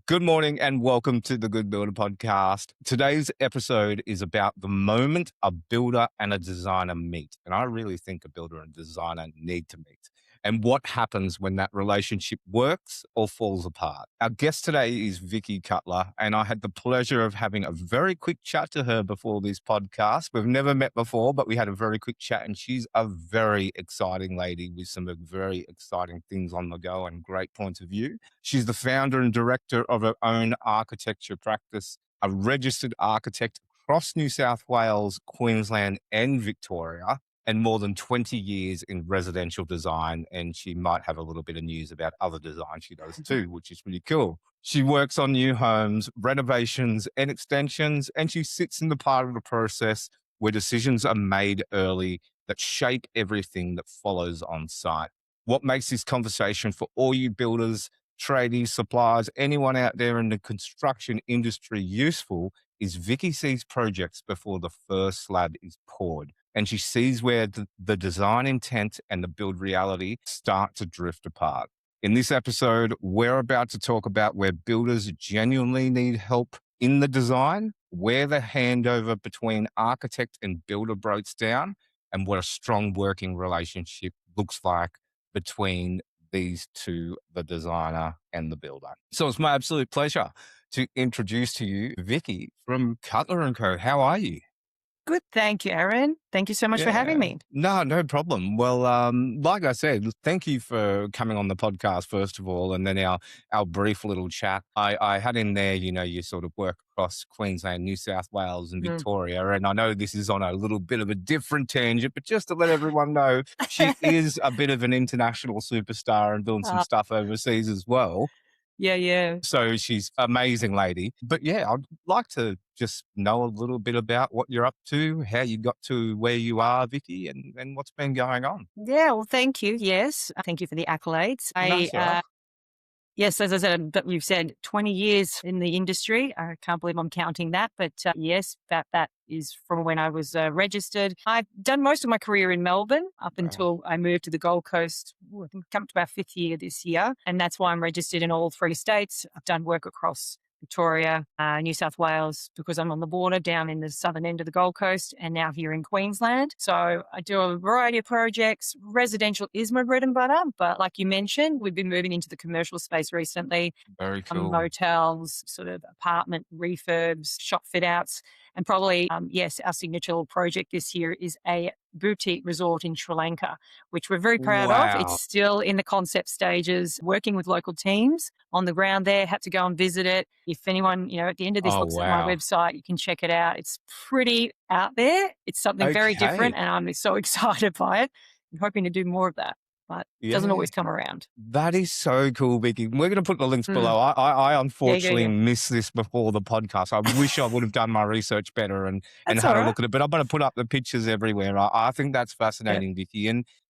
Good morning and welcome to the Good Builder podcast. Today's episode is about the moment a builder and a designer meet. And I really think a builder and designer need to meet and what happens when that relationship works or falls apart. Our guest today is Vicky Cutler, and I had the pleasure of having a very quick chat to her before this podcast. We've never met before, but we had a very quick chat, and she's a very exciting lady with some very exciting things on the go and great points of view. She's the founder and director of her own architecture practice, a registered architect across New South Wales, Queensland, and Victoria, and more than 20 years in residential design. And she might have a little bit of news about other design she does too, which is really cool. She works on new homes, renovations, and extensions, and she sits in the part of the process where decisions are made early that shape everything that follows on site. What makes this conversation for all you builders, tradies, suppliers, anyone out there in the construction industry useful is Vicky sees projects before the first slab is poured, and she sees where the design intent and the build reality start to drift apart. In this episode, we're about to talk about where builders genuinely need help in the design, where the handover between architect and builder breaks down, and what a strong working relationship looks like between these two, the designer and the builder. So it's my absolute pleasure to introduce to you Vicky from Cutler and Co. How are you? Good. Thank you, Aaron. Thank you so much for having me. No problem. Well, like I said, thank you for coming on the podcast, first of all, and then our brief little chat. I had in there, you sort of work across Queensland, New South Wales, and Victoria. And I know this is on a little bit of a different tangent, but just to let everyone know, she is a bit of an international superstar and doing some stuff overseas as well. Yeah. So she's an amazing lady. But yeah, I'd like to just know a little bit about what you're up to, how you got to where you are, Vicky, and what's been going on. Yeah. Well, thank you. Yes. Thank you for the accolades. Nice, all right. Yes, as I said, but we've said 20 years in the industry. I can't believe I'm counting that. But yes, that is from when I was registered. I've done most of my career in Melbourne up until I moved to the Gold Coast. I think come to about fifth year this year. And that's why I'm registered in all three states. I've done work across Victoria, New South Wales, because I'm on the border down in the southern end of the Gold Coast, and now here in Queensland. So I do a variety of projects. Residential is my bread and butter, but like you mentioned, we've been moving into the commercial space recently. Very cool. Motels, sort of apartment refurbs, shop fit outs, and probably, yes, our signature project this year is a boutique resort in Sri Lanka, which we're very proud of. It's still in the concept stages, working with local teams on the ground there. Had to go and visit it. If anyone, at the end of this looks at my website, you can check it out. It's pretty out there. It's something very different, and I'm so excited by it. I'm hoping to do more of that, but it doesn't always come around. That is so cool, Vicky. We're going to put the links below. I unfortunately missed this before the podcast. I wish I would have done my research better and had a look at it, but I'm going to put up the pictures everywhere. I think that's fascinating, Vicky.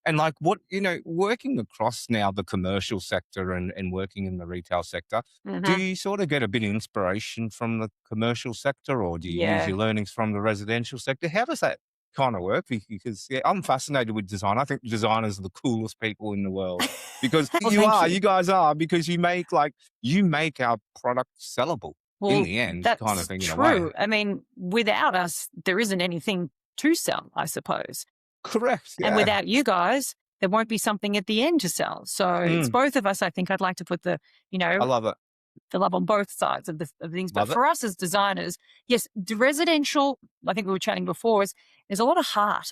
And like what, working across now the commercial sector and working in the retail sector, do you sort of get a bit of inspiration from the commercial sector, or do you use your learnings from the residential sector? How does that kind of work? Because I'm fascinated with design. I think designers are the coolest people in the world because you guys are, because you make our product sellable in the end, that's kind of thing. True. I mean, without us, there isn't anything to sell, I suppose. Correct. Yeah. And without you guys, there won't be something at the end to sell. So it's both of us. I think I'd like to put I love it. The love on both sides of things. But for us as designers, yes, the residential, I think we were chatting before, there's a lot of heart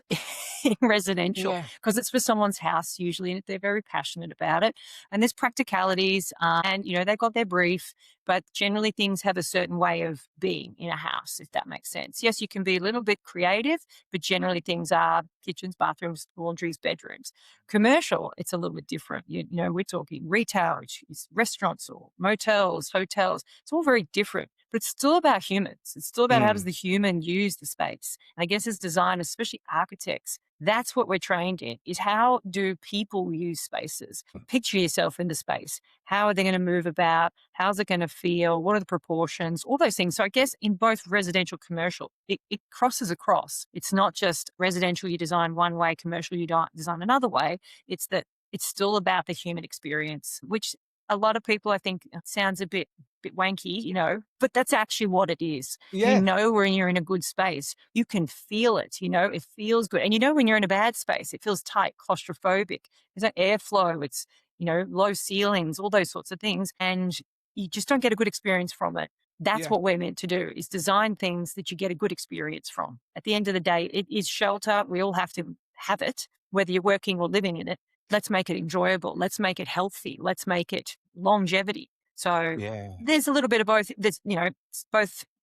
in residential because it's for someone's house usually, and they're very passionate about it. And there's practicalities, and they've got their brief, but generally things have a certain way of being in a house, if that makes sense. Yes, you can be a little bit creative, but generally things are kitchens, bathrooms, laundries, bedrooms. Commercial, it's a little bit different. We're talking retail, which is restaurants or motels, hotels. It's all very different, but it's still about humans. It's still about how does the human use the space. And I guess as designers, especially architects, that's what we're trained in, is how do people use spaces? Picture yourself in the space. How are they going to move about? How's it going to feel? What are the proportions? All those things. So I guess in both residential, commercial, it crosses across. It's not just residential you design one way, commercial you design another way. It's that it's still about the human experience, which a lot of people, I think it sounds a bit wanky, but that's actually what it is. Yeah. When you're in a good space, you can feel it, it feels good. And when you're in a bad space, it feels tight, claustrophobic. There's no airflow. It's, low ceilings, all those sorts of things. And you just don't get a good experience from it. That's Yeah. what we're meant to do, is design things that you get a good experience from. At the end of the day, it is shelter. We all have to have it, whether you're working or living in it. Let's make it enjoyable. Let's make it healthy. Let's make it longevity. So Yeah. there's a little bit of both. There's,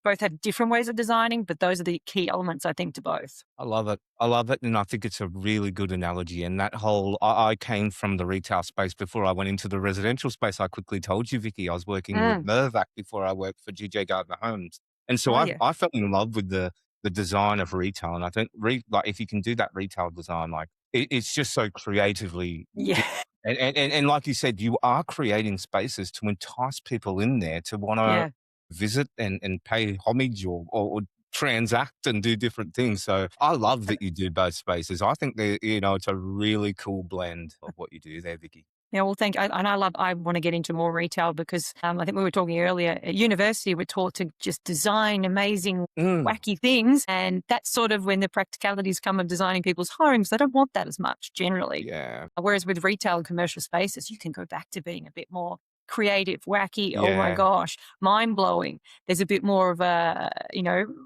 both have different ways of designing, but those are the key elements, I think, to both. I love it. I love it, and I think it's a really good analogy. And that whole, I came from the retail space before I went into the residential space. I quickly told you, Vicky, I was working with Mm. Mervac before I worked for GJ Gardner Homes, and so Oh, I yeah. I fell in love with the design of retail. And I think like if you can do that retail design, like it's just so creatively. Yeah. And like you said, you are creating spaces to entice people in there to want to Yeah. visit and pay homage or transact and do different things. So I love that you do both spaces. I think that, it's a really cool blend of what you do there, Vicky. Yeah, well, thank you. I want to get into more retail because I think we were talking earlier at university, we're taught to just design amazing, Mm, wacky things. And that's sort of when the practicalities come of designing people's homes. They don't want that as much generally. yeah. Whereas with retail and commercial spaces, you can go back to being a bit more creative, wacky. Oh my Yeah. gosh, mind blowing. There's a bit more of a,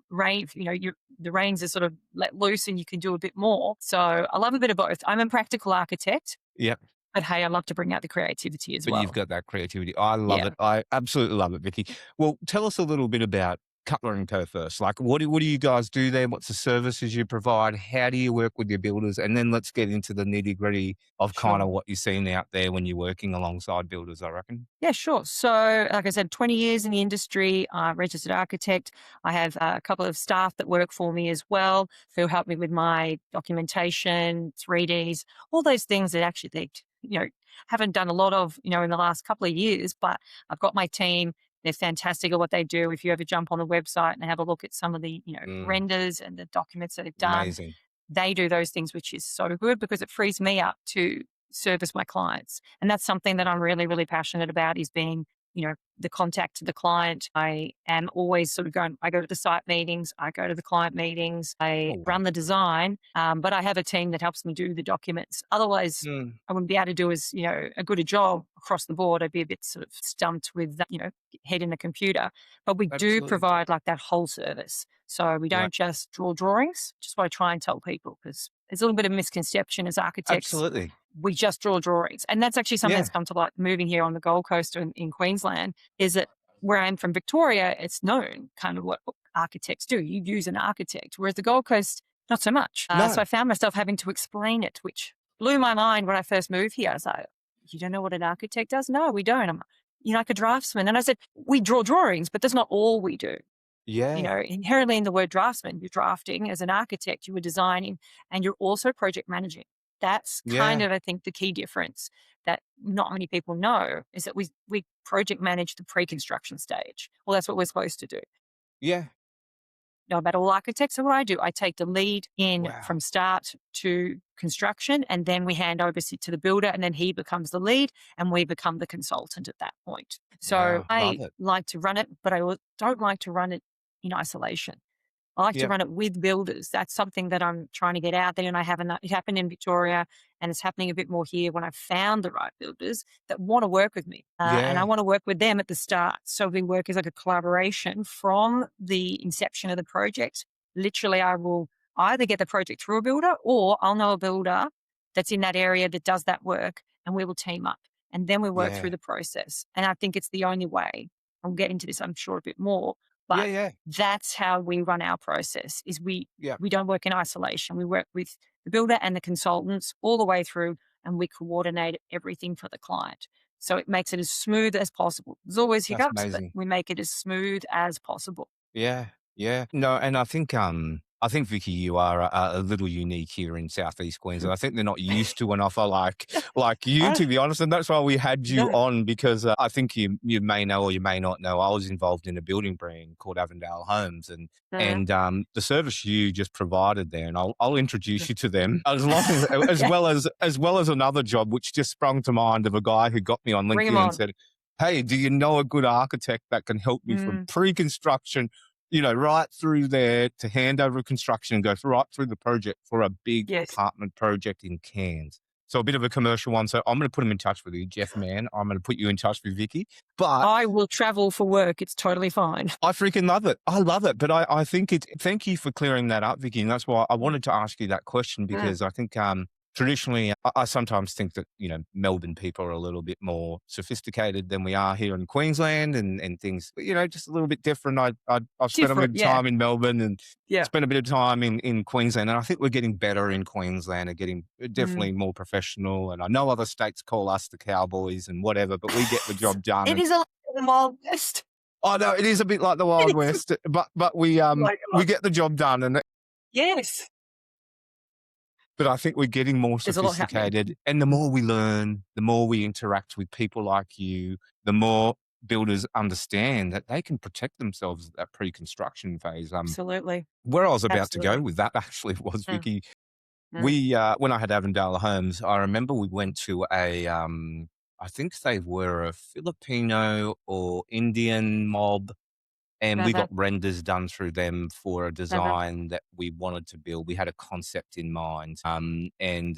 range, the reins are sort of let loose and you can do a bit more. So I love a bit of both. I'm a practical architect. Yeah. But hey, I love to bring out the creativity as But you've well. got that creativity. I love Yeah, it. I absolutely love it, Vicky. Well, tell us a little bit about Cutler and Co first. Like, what do you guys do there? What's the services you provide? How do you work with your builders? And then let's get into the nitty gritty of kind of sure. what you're seeing out there when you're working alongside builders, I reckon. Yeah, sure. So, like I said, 20 years in the industry, registered architect. I have a couple of staff that work for me as well who help me with my documentation, 3Ds, all those things that actually haven't done a lot of, in the last couple of years, but I've got my team. They're fantastic at what they do. If you ever jump on the website and have a look at some of the, Mm, renders and the documents that they've done, amazing. they do those things, which is so good because it frees me up to service my clients. And that's something that I'm really, really passionate about, is being, the contact to the client. I am always sort of I go to the site meetings, I go to the client meetings, I Oh, wow. run the design, but I have a team that helps me do the documents. Otherwise, Mm, I wouldn't be able to do a good a job across the board. I'd be a bit sort of stumped with that, head in the computer. But we do absolutely. provide like that whole service. So we Yeah, don't just draw drawings, just what I try and tell people, because there's a little bit of misconception as architects. absolutely. We just draw drawings. And that's actually something Yeah. that's come to light moving here on the Gold Coast in Queensland, is that where I'm from, Victoria, it's known kind of what architects do. You use an architect, whereas the Gold Coast, not so much. So No. I found myself having to explain it, which blew my mind when I first moved here. I was like, you don't know what an architect does? No, we don't. I'm, like a draftsman. And I said, we draw drawings, but that's not all we do. Yeah. Inherently in the word draftsman, you're drafting. As an architect, you were designing, and you're also project managing. That's kind Yeah. of, I think, the key difference that not many people know, is that we project manage the pre-construction stage. Well, that's what we're supposed to do. Yeah. Know about all architects. So what I do, I take the lead in Wow. from start to construction, and then we hand over to the builder, and then he becomes the lead, and we become the consultant at that point. So Wow. I Love it. like to run it, but I don't like to run it in isolation. I like to Yep. run it with builders. That's something that I'm trying to get out there. And it happened in Victoria, and it's happening a bit more here when I found the right builders that want to work with me. And I Yeah. want to work with them at the start. So we work as like a collaboration from the inception of the project. Literally, I will either get the project through a builder, or I'll know a builder that's in that area that does that work, and we will team up. And then we work through Yeah. the process. And I think it's the only way. I'll get into this, I'm sure, a bit more. Yeah. But Yeah. that's how we run our process, is Yeah. we don't work in isolation. We work with the builder and the consultants all the way through, and we coordinate everything for the client. So it makes it as smooth as possible. There's always That's hiccups, but amazing. we make it as smooth as possible. Yeah. Yeah. No, and I think I think, Vicky, you are a little unique here in Southeast Queensland. I think they're not used to an offer like you, I to be honest, and that's why we had you no. on because I think you may know or you may not know. I was involved in a building brand called Avondale Homes, and Mhm. and the service you just provided there, and I'll introduce you to them as long as Okay. as well as another job which just sprung to mind of a guy who got me on Bring 'em LinkedIn and on. said, "Hey, do you know a good architect that can help me from Mm, pre-construction, right through there to hand over construction and go right through the project for a big yes. apartment project in Cairns." So a bit of a commercial one. So I'm going to put him in touch with you, Jeff, man. I'm going to put you in touch with Vicky. But I will travel for work. It's totally fine. I freaking love it. I love it. But I think thank you for clearing that up, Vicky. And that's why I Mm, wanted to ask you that question mm, because I think traditionally I sometimes think that, Melbourne people are a little bit more sophisticated than we are here in Queensland and things, just a little bit different. I've spent a bit different. of Yeah. time in Melbourne and Yeah. spent a bit of time in Queensland. And I think we're getting better in Queensland and getting Mm. definitely more professional. And I know other states call us the Cowboys and whatever, but we get the job done. It And is a the Wild West. oh no, it is a bit like the It Wild is. West, but we Oh my we God. get the job done, Yes. but I think we're getting more There's a lot happening. sophisticated, and the more we learn, the more we interact with people like you, the more builders understand that they can protect themselves at that pre-construction phase. Absolutely. Where I was about to go Absolutely. with that actually was, Mm, Vicky, mm. we when I had Avondale Homes, I remember we went to I think they were a Filipino or Indian mob. And we Uh-huh. got renders done through them for a Uh-huh. design that we wanted to build. We had a concept in mind, and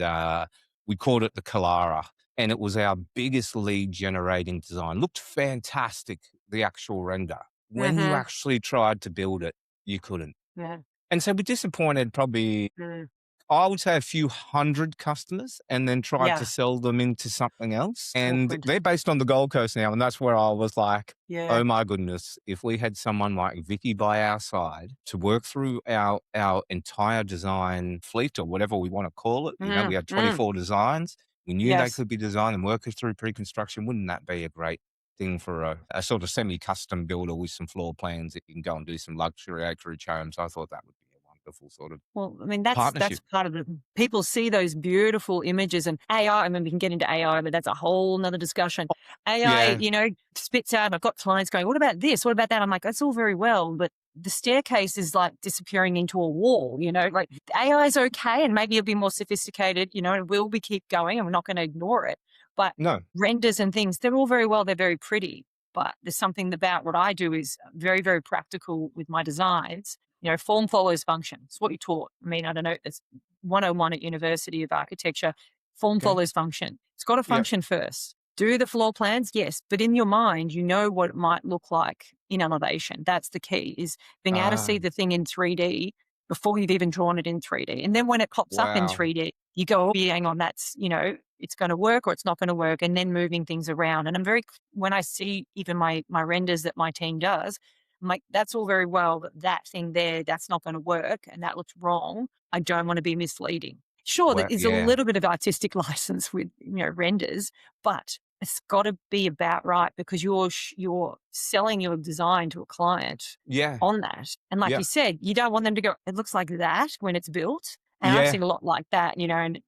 we called it the Kalara. And it was our biggest lead generating design. Looked fantastic, the actual render. When you Mhm. actually tried to build it, you couldn't. Yeah. And so we disappointed probably Mm. I would say a few hundred customers and then tried to Yeah. sell them into something else. And Awkward. they're based on the Gold Coast now. And that's where I was like, Yeah. oh my goodness, if we had someone like Vicky by our side to work through our entire design fleet or whatever we want to call it, we Mm. had Mm. 24 designs. We knew they Yes. could be designed and work through pre-construction. Wouldn't that be a great thing for a sort of semi-custom builder with some floor plans that you can go and do some luxury acreage homes? I thought that would be a wonderful sort of Well, I mean, that's partnership. part of the people see those beautiful images and AI. I mean, we can get into AI, but that's a whole nother discussion. AI, Yeah. spits out. I've got clients going, "What about this? What about that?" I'm like, "That's all very well, but the staircase is like disappearing into a wall." Like AI is okay, and maybe it'll be more sophisticated. And will we keep going? And we're not going to ignore it. But No. renders and things, they're all very well. They're very pretty, but there's something about what I do is very, very practical with my designs. Form follows function. It's what you taught. I mean, I don't know. It's 101 at University of Architecture. Form Okay. follows function. It's got to Yep. function first. Do the floor plans? Yes. But in your mind, you know what it might look like in elevation. That's the key, is being able to Ah, see the thing in 3D before you've even drawn it in 3D. And then when it pops up in wow. 3D, you go, oh, yeah, hang on, it's going to work or it's not going to work. And then moving things around. And when I see even my renders that my team does, I'm like, that's all very well, but that thing there, that's not going to work and that looks wrong. I don't want to be misleading. Sure, there Well, is a yeah. little bit of artistic license with renders, but it's got to be about right because you're selling your design to a client Yeah. on that. And like Yeah. you said, you don't want them to go, it looks like that when it's built. And I've Yeah. seen a lot like that, and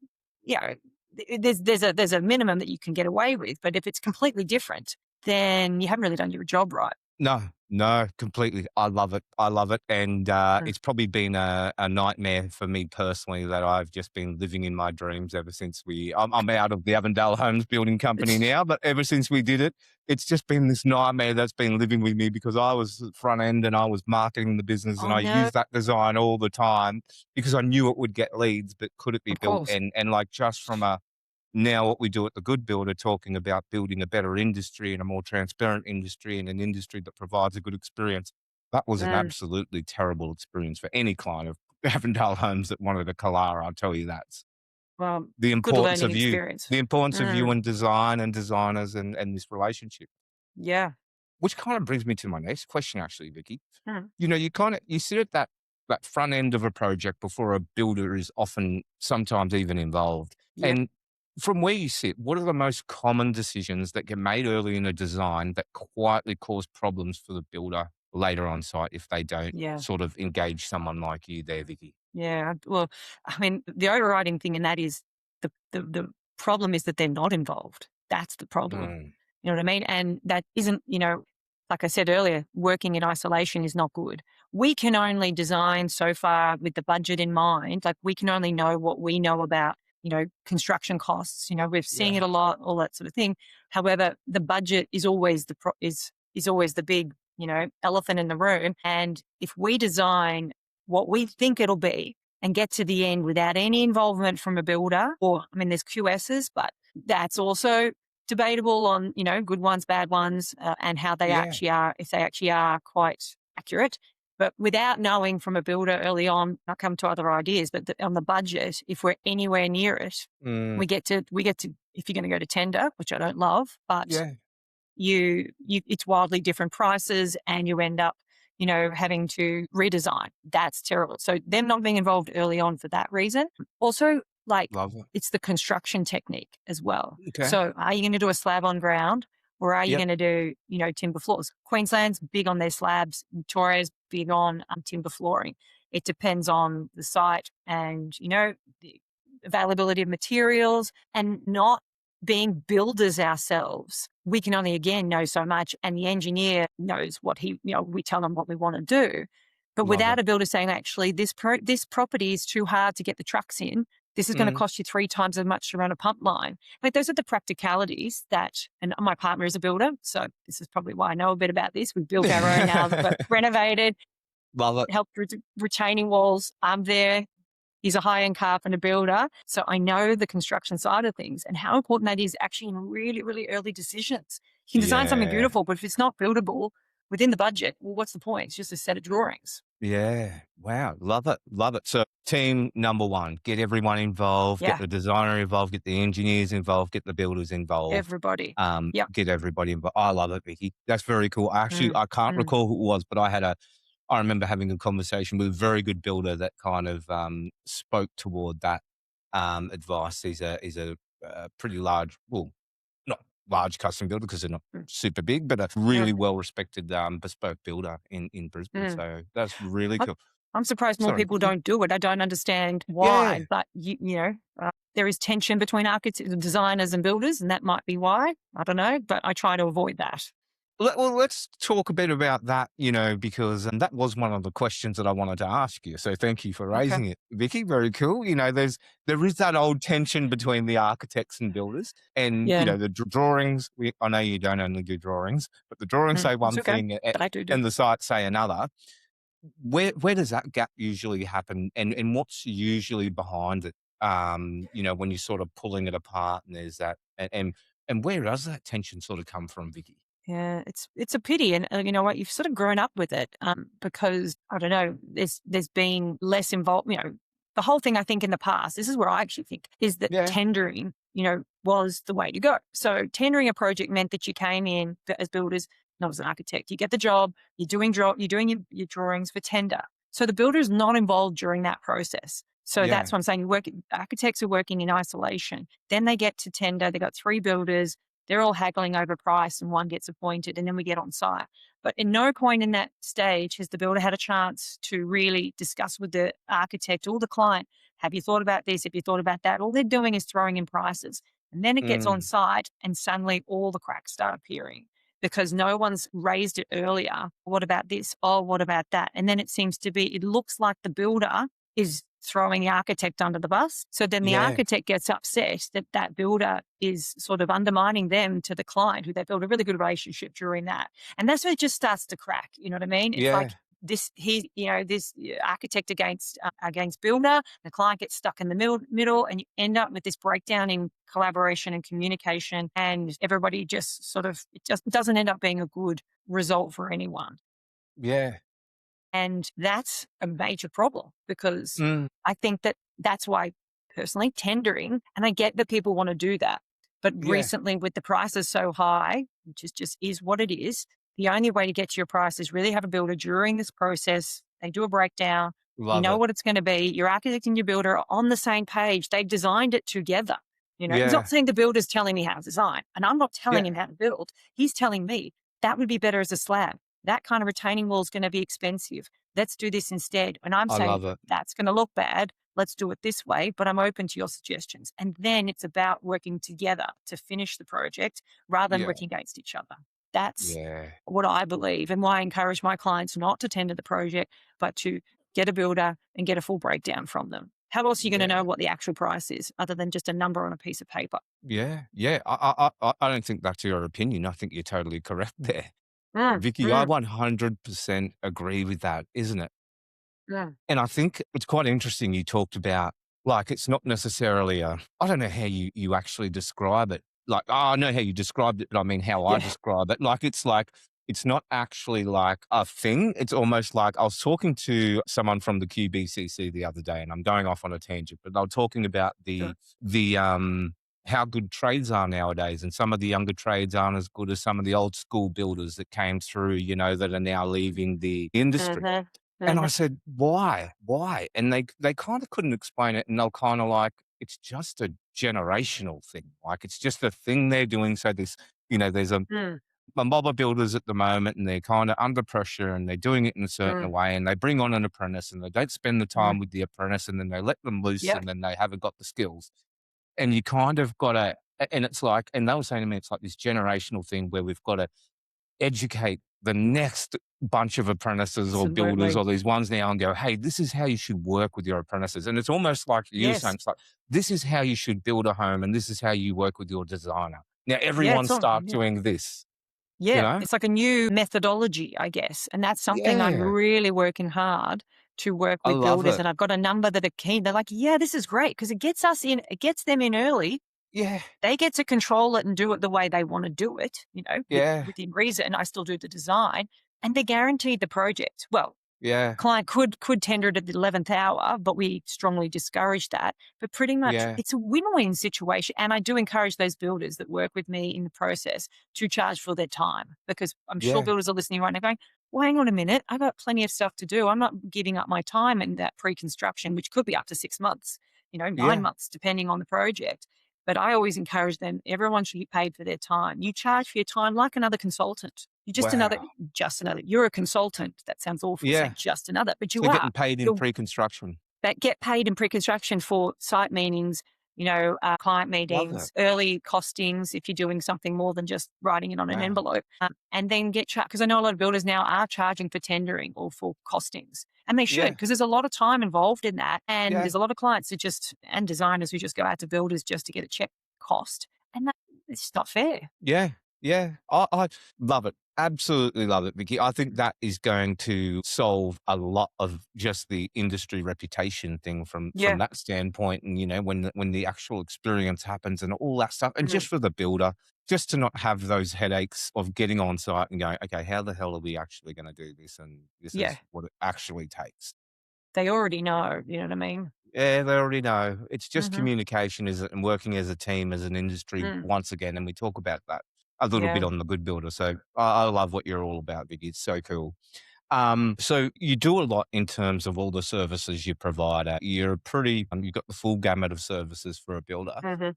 yeah, there's a minimum that you can get away with, but if it's completely different, then you haven't really done your job right. No, completely. I love it. I love it. And Mm. it's probably been a nightmare for me personally that I've just been living in my dreams ever since I'm out of the Avondale Homes building company now, but ever since we did it, it's just been this nightmare that's been living with me because I was front end and I was marketing the business and Oh I no, used that design all the time because I knew it would get leads, but could it be of built? course. And like just from a now what we do at the Good Builder, talking about building a better industry and a more transparent industry and an industry that provides a good experience. That was an Mm. absolutely terrible experience for any client of Avondale Homes that wanted a Kalara. I'll tell you that. Well, The good importance learning of you, experience. the importance of you Mm. and design and designers and this relationship. Yeah. Which kind of brings me to my next question, actually, Vicky. Mm. You sit at that front end of a project before a builder is often sometimes even involved. Yeah. And from where you sit, what are the most common decisions that get made early in a design that quietly cause problems for the builder later on site if they don't Yeah. sort of engage someone like you there, Vicky. Yeah. Well, I mean, the overriding thing in that is the problem is that they're not involved. That's the problem. Mm, You know what I mean? And that isn't, like I said earlier, working in isolation is not good. We can only design so far with the budget in mind. Like we can only know what we know about, construction costs. We've seen it yeah. a lot, all that sort of thing. However, the budget is always is always the big, elephant in the room. And if we design what we think it'll be and get to the end without any involvement from a builder, or I mean, there's QSs, but that's also debatable on, good ones, bad ones, and how they Yeah. actually are, if they actually are quite accurate. But without knowing from a builder early on, I'll come to other ideas, but on the budget, if we're anywhere near it, Mm, we get to, if you're going to go to tender, which I don't love, but yeah. it's wildly different prices and you end up, having to redesign. That's terrible. So them not being involved early on for that reason. Also, like Love it. it's the construction technique as well. Okay. So are you going to do a slab on ground or are you Yep. going to do, timber floors? Queensland's big on their slabs. Victoria's big on timber flooring. It depends on the site and, the availability of materials and not being builders ourselves. We can only, again, know so much. And the engineer knows what we tell them what we want to do. But Love without it. a builder saying, actually, this property is too hard to get the trucks in. This is going to Mm, cost you 3 times as much to run a pump line. Like those are the practicalities and my partner is a builder. So this is probably why I know a bit about this. We've built our own now, but renovated, love it. helped with retaining walls. I'm there. He's a high-end carpenter builder. So I know the construction side of things and how important that is actually in really, really early decisions. You can design something Yeah. beautiful, but if it's not buildable within the budget, well, what's the point? It's just a set of drawings. Yeah. Wow. Love it. Love it. So team number one, get everyone involved, get Yeah, the designer involved, get the engineers involved, get the builders involved. everybody. Yep. Get everybody involved. I love it, Vicky. That's very cool. Actually, Mm, I can't mm, recall who it was, but I remember having a conversation with a very good builder that kind of spoke toward that advice. He's a pretty large, well, not large custom builder because they're not mm. super big, but a Yeah. really well respected bespoke builder in Brisbane. Mm. So that's really I- cool. I'm surprised more Sorry, people Vicky. don't do it. I don't understand Yeah. why, but there is tension between architects, designers and builders, and that might be why. I don't know, but I try to avoid that. Well, let's talk a bit about that, because that was one of the questions that I wanted to ask you. So thank you for Okay. raising it, Vicky. Very cool. There is that old tension between the architects and builders, and Yeah. the drawings. I know you don't only do drawings, but the drawings say It's one okay. thing, But I do. and the sites say another. Where does that gap usually happen, and what's usually behind it? When you're sort of pulling it apart, and there's that, and where does that tension sort of come from, Vicky? Yeah, it's a pity, and you know what? You've sort of grown up with it, because I don't know. There's been less involved. The whole thing I think in the past. This is where I actually think is that Yeah. tendering, was the way to go. So tendering a project meant that you came in as builders, not as an architect. You get the job. You're doing your drawings for tender. So the builder is not involved during that process. So Yeah. that's what I'm saying. Architects are working in isolation. Then they get to tender. They got 3 builders. They're all haggling over price and one gets appointed and then we get on site. But in no point in that stage has the builder had a chance to really discuss with the architect or the client, have you thought about this? Have you thought about that? All they're doing is throwing in prices. And then it gets on Mm, site and suddenly all the cracks start appearing because no one's raised it earlier. What about this? Oh, what about that? And then it looks like the builder is throwing the architect under the bus. So then the yeah. architect gets upset that that builder is sort of undermining them to the client who they built a really good relationship during that. And that's where it just starts to crack. You know what I mean? It's like Yeah. this architect against builder, the client gets stuck in the middle and you end up with this breakdown in collaboration and communication and everybody just it just doesn't end up being a good result for anyone. Yeah. And that's a major problem because Mm, I think that's why personally tendering, and I get that people want to do that. But yeah. recently with the prices so high, which just is what it is, the only way to get to your price is really have a builder during this process. They do a breakdown. You Love know it. what it's going to be. Your architect and your builder are on the same page. They've designed it together. It's not Yeah. saying the builder's telling me how to design, and I'm not telling Yeah. him how to build. He's telling me that would be better as a slab. that kind of retaining wall is going to be expensive. Let's do this instead. And I'm I saying love it. that's going to look bad. Let's do it this way, but I'm open to your suggestions. And then it's about working together to finish the project rather than Yeah. working against each other. That's Yeah. what I believe, and why I encourage my clients not to tender the project, but to get a builder and get a full breakdown from them. How else are you going to know Yeah. what the actual price is other than just a number on a piece of paper? Yeah. Yeah. I don't think that's your opinion. I think you're totally correct there. Mm, Vicky, I mm, 100% agree with that, isn't it? mm. And I think it's quite interesting you talked about, like, it's not necessarily I don't know how you actually describe it. Like, I know how you described it, but I mean how I Yeah, describe it. Like, it's not actually like a thing. It's almost like I was talking to someone from the QBCC the other day, and I'm going off on a tangent, but they were talking about sure. the how good trades are nowadays, and some of the younger trades aren't as good as some of the old school builders that came through, that are now leaving the industry. Mhm, And I mhm, said, "Why? Why?" And they kinda couldn't explain it, and they're kinda like, "It's just a generational thing." Like, it's just a thing they're doing, so there's mm, a mob of builders at the moment, and they're kinda under pressure, and they're doing it in a certain mm, way, and they bring on an apprentice, and they don't spend the mm. time with the apprentice, and then they let them loose, Yep, and then they haven't got the skills. And you kind of gotta and it's like and they were saying to me, it's like this generational thing where we've gotta educate the next bunch of apprentices or builders absolutely. or these ones now and go, "Hey, this is how you should work with your apprentices." And it's almost like you were saying, Yes. it's like, "This is how you should build a home, and this is how you work with your designer." Now Yeah, everyone it's all start yeah. doing this, you Yeah, know? it's like a new methodology, I guess, and that's something I'm Yeah, really working hard to work I with love builders, it. and I've got a number that are keen. They're like, "Yeah, this is great because it gets them in early. Yeah, They get to control it and do it the way they wanna do it, yeah, within reason. I still do the design, and they're guaranteed the project." Well, yeah, client could tender it at the 11th hour, but we strongly discourage that. But pretty much yeah, it's a win-win situation. And I do encourage those builders that work with me in the process to charge for their time, because I'm sure yeah, builders are listening right now going, well, hang on a minute. I've got plenty of stuff to do. I'm not giving up my time in that pre-construction, which could be up to 6 months, 9 months, depending on the project. But I always encourage them, everyone should get paid for their time. You charge for your time like another consultant. You're wow. just another. You're a consultant. That sounds awful saying Yeah, just another, but so you they're are. getting paid in You're pre-construction. that get paid in pre-construction for site meetings, client Love it. meetings, early costings if you're doing something more than just writing it on an Wow. envelope, and then get charged, because I know a lot of builders now are charging for tendering or for costings, and they should, Yeah, because there's a lot of time involved in that, and yeah. there's a lot of clients and designers who just go out to builders just to get a check cost, and it's just not fair. Yeah, yeah. I love it. Absolutely love it, Vicky. I think that is going to solve a lot of just the industry reputation thing from Yeah. that standpoint. And when the actual experience happens and all that stuff, and just Mm. for the builder, just to not have those headaches of getting on site and going, okay, how the hell are we actually going to do this? And this Yeah. is what it actually takes. They already know, you know what I mean? Yeah, they already know. It's just Mhm. communication, is it, and working as a team, as an industry Mm. once again, and we talk about that a little bit Yeah. on the Good Builder. So I love what you're all about, Vicky. It's so cool. So you do a lot in terms of all the services you provide. You've got the full gamut of services for a builder. Mhm.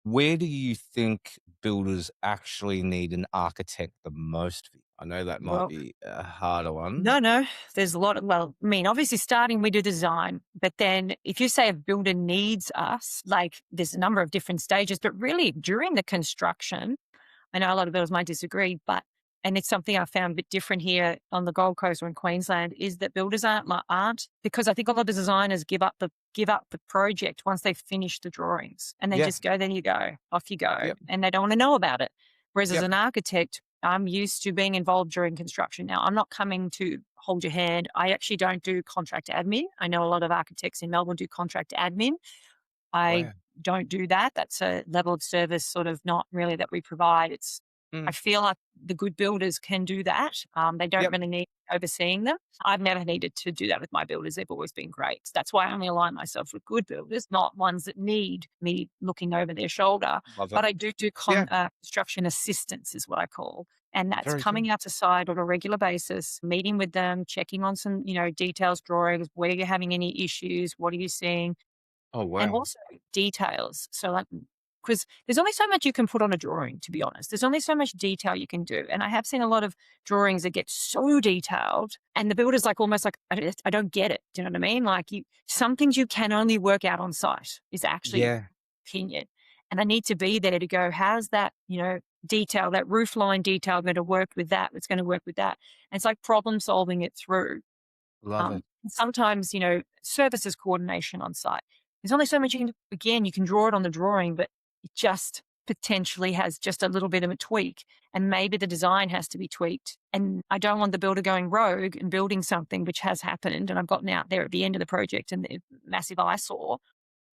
Where do you think builders actually need an architect the most? I know that might Well, be a harder one. no, no. There's a lot of, well, I mean, obviously starting we do design, but then if you say a builder needs us, like there's a number of different stages, but really during the construction, I know a lot of builders might disagree, and it's something I found a bit different here on the Gold Coast or in Queensland, is that builders aren't, because I think a lot of designers give up the project once they've finished the drawings, and they Yeah. just go, then you go, off you go, Yep. and they don't want to know about it. Whereas as Yep. an architect, I'm used to being involved during construction. Now, I'm not coming to hold your hand. I actually don't do contract admin. I know a lot of architects in Melbourne do contract admin. I Wow. don't do that. That's a level of service sort of not really that we provide. I Mm. feel like the good builders can do that. They don't Yep. really need overseeing them. I've never needed to do that with my builders. They've always been great. That's why I only align myself with good builders, not ones that need me looking over their shoulder. Love it. But I do Yeah. construction assistance is what I call. And that's Very cool. coming out to site on a regular basis, meeting with them, checking on some, details, drawings, where you're having any issues, what are you seeing? Oh, And wow. also details. So, like, because there's only so much you can put on a drawing, to be honest. There's only so much detail you can do. And I have seen a lot of drawings that get so detailed and the builder's like, almost like, I don't get it. Do you know what I mean? Like some things you can only work out on site is actually Yeah. opinion. And I need to be there to go, how's that, detail, that roof line detail going to work with that? It's going to work with that. And it's like problem solving it through. Love it. Sometimes, services coordination on site. There's only so much you can do. Again, you can draw it on the drawing, but it just potentially has just a little bit of a tweak. And maybe the design has to be tweaked. And I don't want the builder going rogue and building something which has happened. And I've gotten out there at the end of the project and the massive eyesore.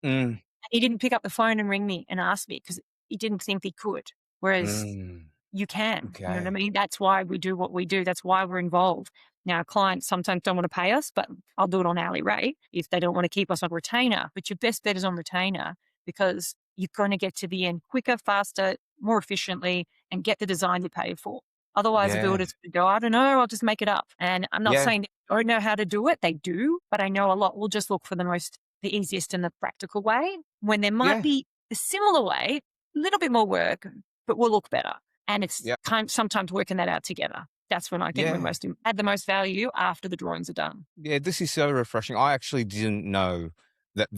Mm. He didn't pick up the phone and ring me and ask me because he didn't think he could. Whereas you can, you know what I mean? That's why we do what we do. That's why we're involved. Now, clients sometimes don't want to pay us, but I'll do it on hourly rate if they don't want to keep us on retainer. But your best bet is on retainer because you're going to get to the end quicker, faster, more efficiently, and get the design you pay for. Otherwise, the builders would go, I don't know, I'll just make it up. And I'm not saying they don't know how to do it. They do, but I know a lot will just look for the easiest and the practical way when there might be a similar way, a little bit more work, but will look better. And it's sometimes working that out together. That's when I think we add the most value after the drawings are done. Yeah, this is so refreshing. I actually didn't know that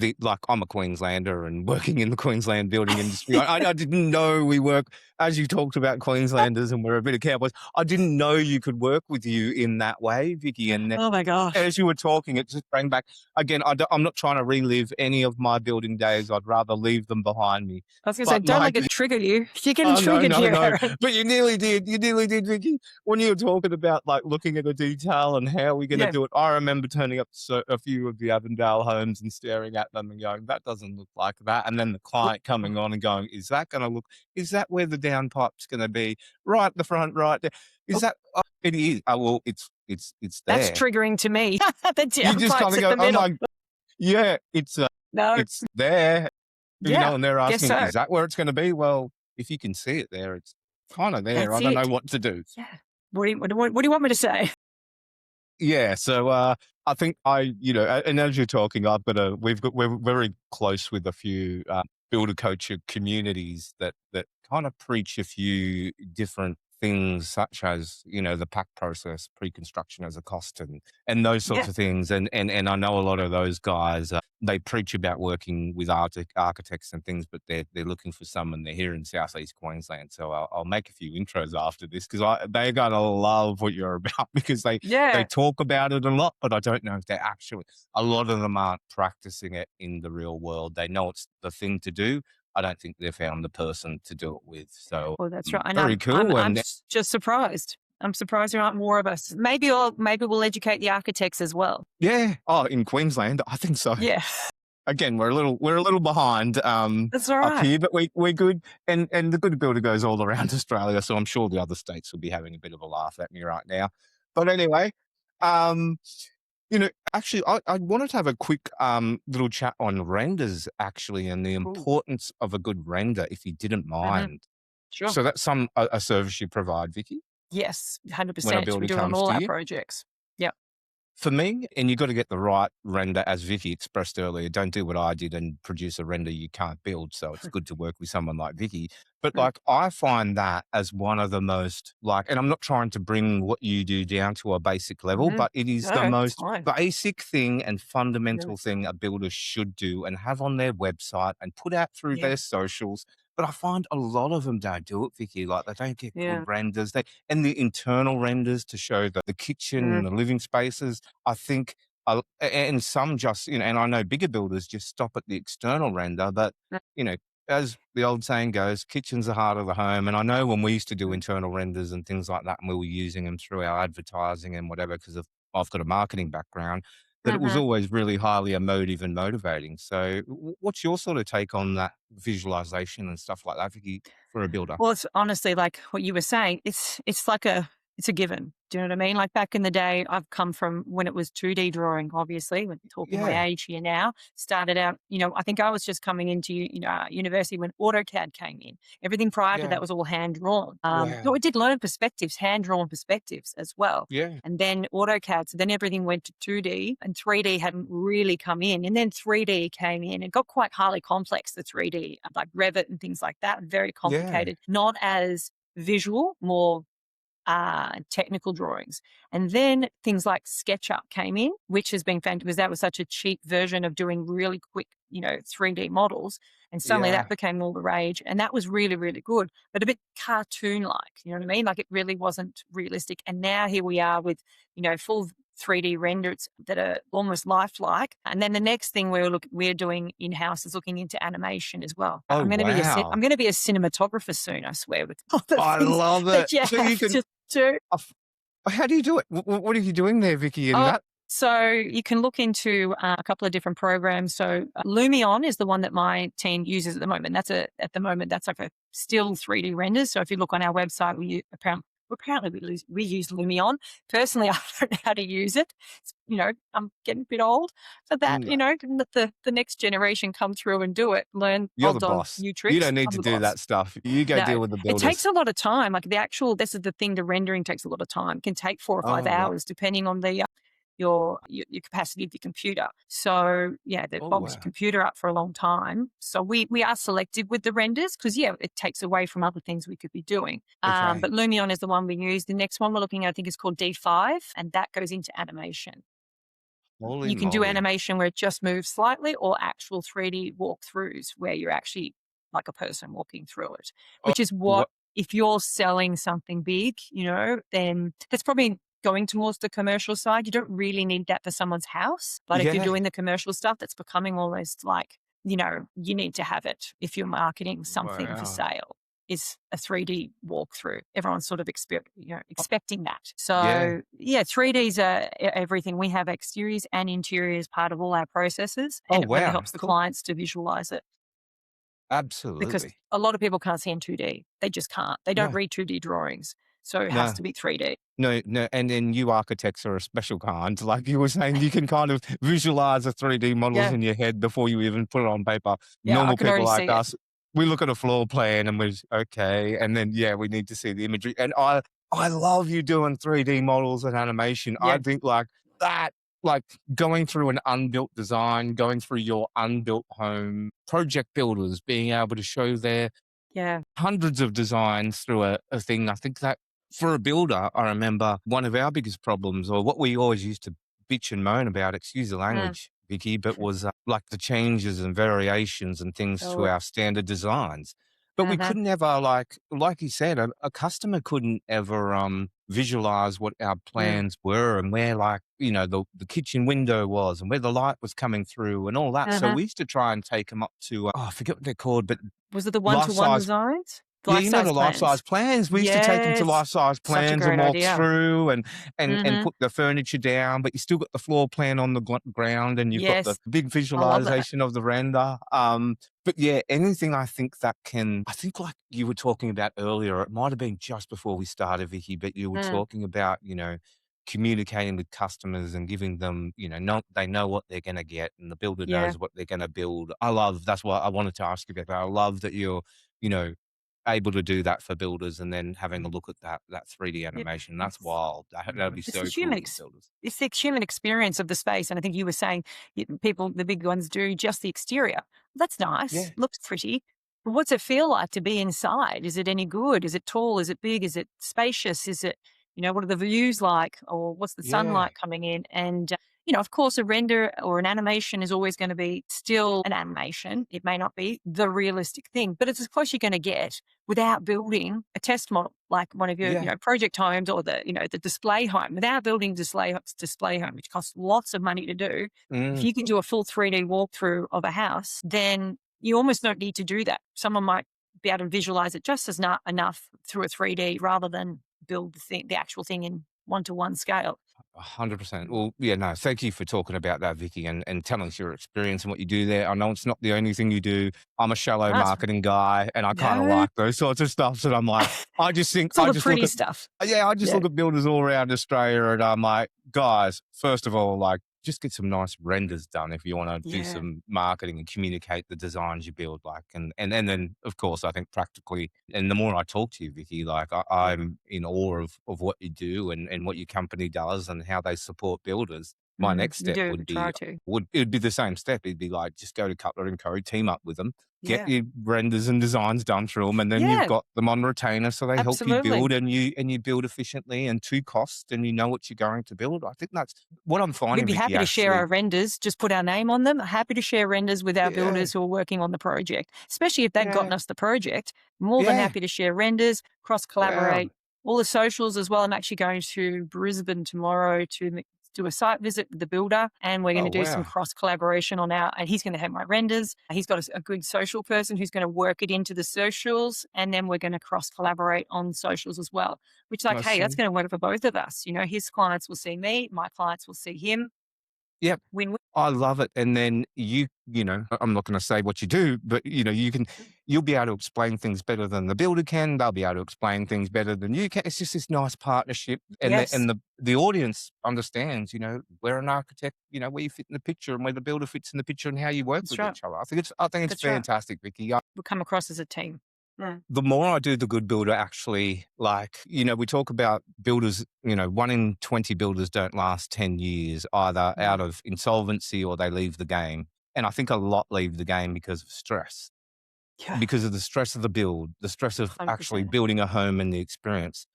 I'm a Queenslander and working in the Queensland building industry. I didn't know we work, as you talked about Queenslanders and we're a bit of cowboys. I didn't know you could work with you in that way, Vicky. And oh my gosh, as you were talking, it just brought back again. I'm not trying to relive any of my building days. I'd rather leave them behind me. I was going to say, don't let it trigger you. You're getting triggered here. No. But you nearly did. You nearly did, Vicky. When you were talking about like looking at a detail and how we're going to do it, I remember turning up to a few of the Avondale homes and staring at them and going, that doesn't look like that. And then the client coming on and going, is that where the downpipe's going to be? Right, the front, right there. Is that, it is. Oh, well, it's there. That's triggering to me. The you just kind of go, oh my, yeah, it's there. And they're asking, is that where it's going to be? Well, if you can see it there, it's kind of there. I don't know what to do. Yeah. What do you want me to say? Yeah, so I think and as you're talking, we're very close with a few builder coach communities that kind of preach a few different things, such as the pack process, pre-construction as a cost, and those sorts of things. And I know a lot of those guys. They preach about working with architects and things, but they're looking for someone. They're here in Southeast Queensland, so I'll make a few intros after this because they're gonna love what you're about because they talk about it a lot, but I don't know if they're actually. A lot of them aren't practicing it in the real world. They know it's the thing to do. I don't think they've found the person to do it with. So, well, that's right. Very cool. I'm just surprised. I'm surprised there aren't more of us. Maybe we'll educate the architects as well. Yeah. Oh, in Queensland, I think so. Yeah. Again, we're a little behind. That's all right. Up here, but we're good. And the good builder goes all around Australia, so I'm sure the other states will be having a bit of a laugh at me right now. But anyway, actually, I wanted to have a quick little chat on renders, actually, and the importance of a good render, if you didn't mind. Sure. So that's a service you provide, Vicky? Yes, 100%. We do it on all our projects. Yep. For me, and you've got to get the right render, as Vicky expressed earlier. Don't do what I did and produce a render you can't build. So it's good to work with someone like Vicky. But I find that as one of the most and I'm not trying to bring what you do down to a basic level, but it is the most basic thing and fundamental thing a builder should do and have on their website and put out through their socials. But I find a lot of them don't do it, Vicky. Like they don't get good renders. And the internal renders to show the kitchen and the living spaces, I think, and some just, and I know bigger builders just stop at the external render, but, as the old saying goes, kitchen's the heart of the home. And I know when we used to do internal renders and things like that, and we were using them through our advertising and whatever, because I've got a marketing background, that it was always really highly emotive and motivating. So what's your sort of take on that visualization and stuff like that, Vicky, for a builder? Well, it's honestly like what you were saying. It's like it's a given. Do you know what I mean? Like back in the day, I've come from when it was 2D drawing, obviously, when talking my age here now, started out, I think I was just coming into, university when AutoCAD came in. Everything prior to that was all hand drawn. No, I did learn perspectives, hand drawn perspectives as well. Yeah. And then AutoCAD. So then everything went to 2D and 3D hadn't really come in. And then 3D came in. It got quite highly complex, the 3D, like Revit and things like that. Very complicated, not as visual, more technical drawings. And then things like SketchUp came in, which has been fantastic because that was such a cheap version of doing really quick, 3D models. And suddenly that became all the rage. And that was really, really good, but a bit cartoon-like, you know what I mean? Like it really wasn't realistic. And now here we are with, full 3D renders that are almost lifelike. And then the next thing we're doing in-house is looking into animation as well. Oh, I'm going to be a cinematographer soon, I swear. With all the I love it. So you can do. How do you do it? What are you doing there, Vicky, in that? So you can look into a couple of different programs. So Lumion is the one that my team uses at the moment. That's like a still 3D renders. So if you look on our website, we use Lumion. Personally, I don't know how to use it. I'm getting a bit old for that, let the next generation come through and do it, You're the boss. New tricks. You don't need to do that stuff. You go deal with the builders. It takes a lot of time. Like this is the thing, the rendering takes a lot of time. It can take 4 or 5 hours depending on the your capacity of your computer. So they've boxed your computer up for a long time. So we are selective with the renders because it takes away from other things we could be doing. But Lumion is the one we use. The next one we're looking at, I think, is called D5, and that goes into animation. You can do animation where it just moves slightly, or actual 3D walkthroughs where you're actually like a person walking through it, which is what if you're selling something big, then that's probably going towards the commercial side. You don't really need that for someone's house. But if you're doing the commercial stuff, that's becoming almost like, you need to have it if you're marketing something for sale. Is a 3D walkthrough. Everyone's sort of expecting that. So 3Ds are everything. We have exteriors and interiors part of all our processes, and it really helps the clients to visualize it. Absolutely. Because a lot of people can't see in 2D. They just can't. They don't read 2D drawings. So it has to be 3D. No. And then you architects are a special kind. Like you were saying, you can kind of visualize the 3D models in your head before you even put it on paper. Yeah, Normal people like us, we look at a floor plan and we're okay. And then, we need to see the imagery. And I love you doing 3D models and animation. Yeah. I think like that, like going through an unbuilt design, going through your unbuilt home, project builders being able to show their hundreds of designs through a thing. I think that for a builder, I remember one of our biggest problems, or what we always used to bitch and moan about, excuse the language, Vicky, but was like the changes and variations and things to our standard designs. But we couldn't ever, like you said, a customer couldn't ever visualize what our plans were and where, like, the kitchen window was and where the light was coming through and all that. So we used to try and take them up to, I forget what they're called, but was it the one-to-one designs? The life-size plans. We used to take them to life-size plans and walk through and put the furniture down, but you still got the floor plan on the ground and you've got the big visualization of the render. But anything I think like you were talking about earlier, it might have been just before we started, Vicky, but you were talking about, communicating with customers and giving them, they know what they're going to get and the builder knows what they're going to build. That's why I wanted to ask you about that. I love that you're, able to do that for builders and then having a look at that 3D animation. That's wild. That'd be so cool for builders. It's the human experience of the space. And I think you were saying people, the big ones do just the exterior. That's nice. Yeah. Looks pretty. But what's it feel like to be inside? Is it any good? Is it tall? Is it big? Is it spacious? Is it, what are the views like? Or what's the sunlight coming in? And, of course, a render or an animation is always going to be still an animation. It may not be the realistic thing, but it's as close you're going to get without building a test model, like one of your, project homes or the display home. Without building display home, which costs lots of money to do. If you can do a full 3D walkthrough of a house, then you almost don't need to do that. Someone might be able to visualize it just as enough through a 3D rather than build the actual thing in one-to-one scale. 100%. Well, yeah, no, thank you for talking about that, Vicky, and telling us your experience and what you do there. I know it's not the only thing you do. I'm a shallow That's marketing guy, and I kind of no, like those sorts of stuff. So I'm like, it's all I the just look pretty at, stuff. yeah, I just Yeah. look at builders all around Australia, and I'm like, guys, first of all, like, just get some nice renders done if you want to do Yeah. some marketing and communicate the designs you build, like, and then of course I think practically, and the more I talk to you, Vicky, like Yeah. I'm in awe of what you do and what your company does and how they support builders. My next You step do would try be to. it'd be the same step. It'd be like just go to Cutler and Co, team up with them, get Yeah. your renders and designs done through them, and then you've Yeah. got them on retainer, so they help you Absolutely. build, and you build efficiently and to cost, and you know what you're going to build. I think that's what I'm We'd finding, be Vicky. happy to share Actually, our renders, just put our name on them. Happy to share renders with our yeah, builders who are working on the project, especially if they've yeah, gotten us the project. More than yeah, happy to share renders, cross yeah. collaborate, all the socials as well. I'm actually going to Brisbane tomorrow to do a site visit with the builder, and we're going Oh to do some wow, cross collaboration on and he's going to have my renders. He's got a good social person who's going to work it into the socials, and then we're going to cross collaborate on socials as well, which like, I hey, that's see. going to work for both of us. His clients will see me, my clients will see him. Yep. Win-win. I love it. And then I'm not going to say what you do, but you'll be able to explain things better than the builder can. They'll be able to explain things better than you can. It's just this nice partnership, and Yes, the audience understands. Where an architect, where you fit in the picture, and where the builder fits in the picture, and how you work that's with right. each other. I think it's That's right. fantastic, Vicky. We come across as a team. Mm. The more I do the good builder, actually, like, we talk about builders, 1 in 20 builders don't last 10 years, either out Mm. of insolvency or they leave the game. And I think a lot leave the game because of stress, Yeah, because of the stress of the build, the stress of actually 100%. building a home and the experience.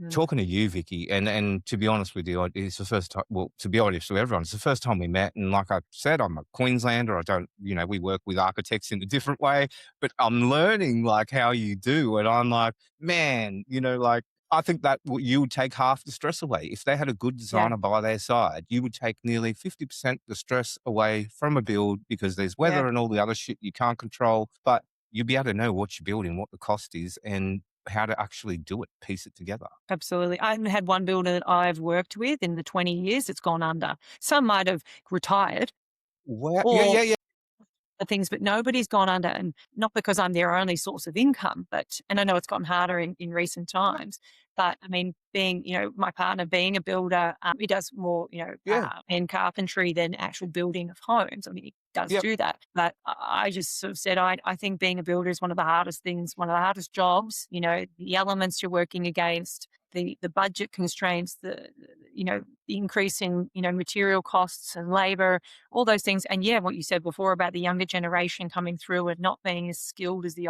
Mm. Talking to you, Vicky, and to be honest with you, it's the first time. Well, to be honest with everyone, it's the first time we met. And like I said, I'm a Queenslander. I don't, we work with architects in a different way, but I'm learning like how you do, and I'm like, man, like I think that you would take half the stress away if they had a good Yeah, designer by their side. You would take nearly 50% the stress away from a build because there's yeah, weather and all the other shit you can't control, but you'll be able to know what you're building, what the cost is, and how to actually do it, piece it together. absolutely. I haven't had one builder that I've worked with in the 20 years that's gone under. Some might have retired Well, yeah, or yeah, yeah, things, but nobody's gone under, and not because I'm their only source of income, and I know it's gotten harder in recent times, but I mean, being, my partner being a builder, he does more, yeah, in carpentry than actual building of homes. I mean, he does yep, do that, but I just sort of said, I think being a builder is one of the hardest things, one of the hardest jobs, the elements you're working against, the budget constraints, the increase in, material costs and labor, all those things. And yeah, what you said before about the younger generation coming through and not being as skilled as the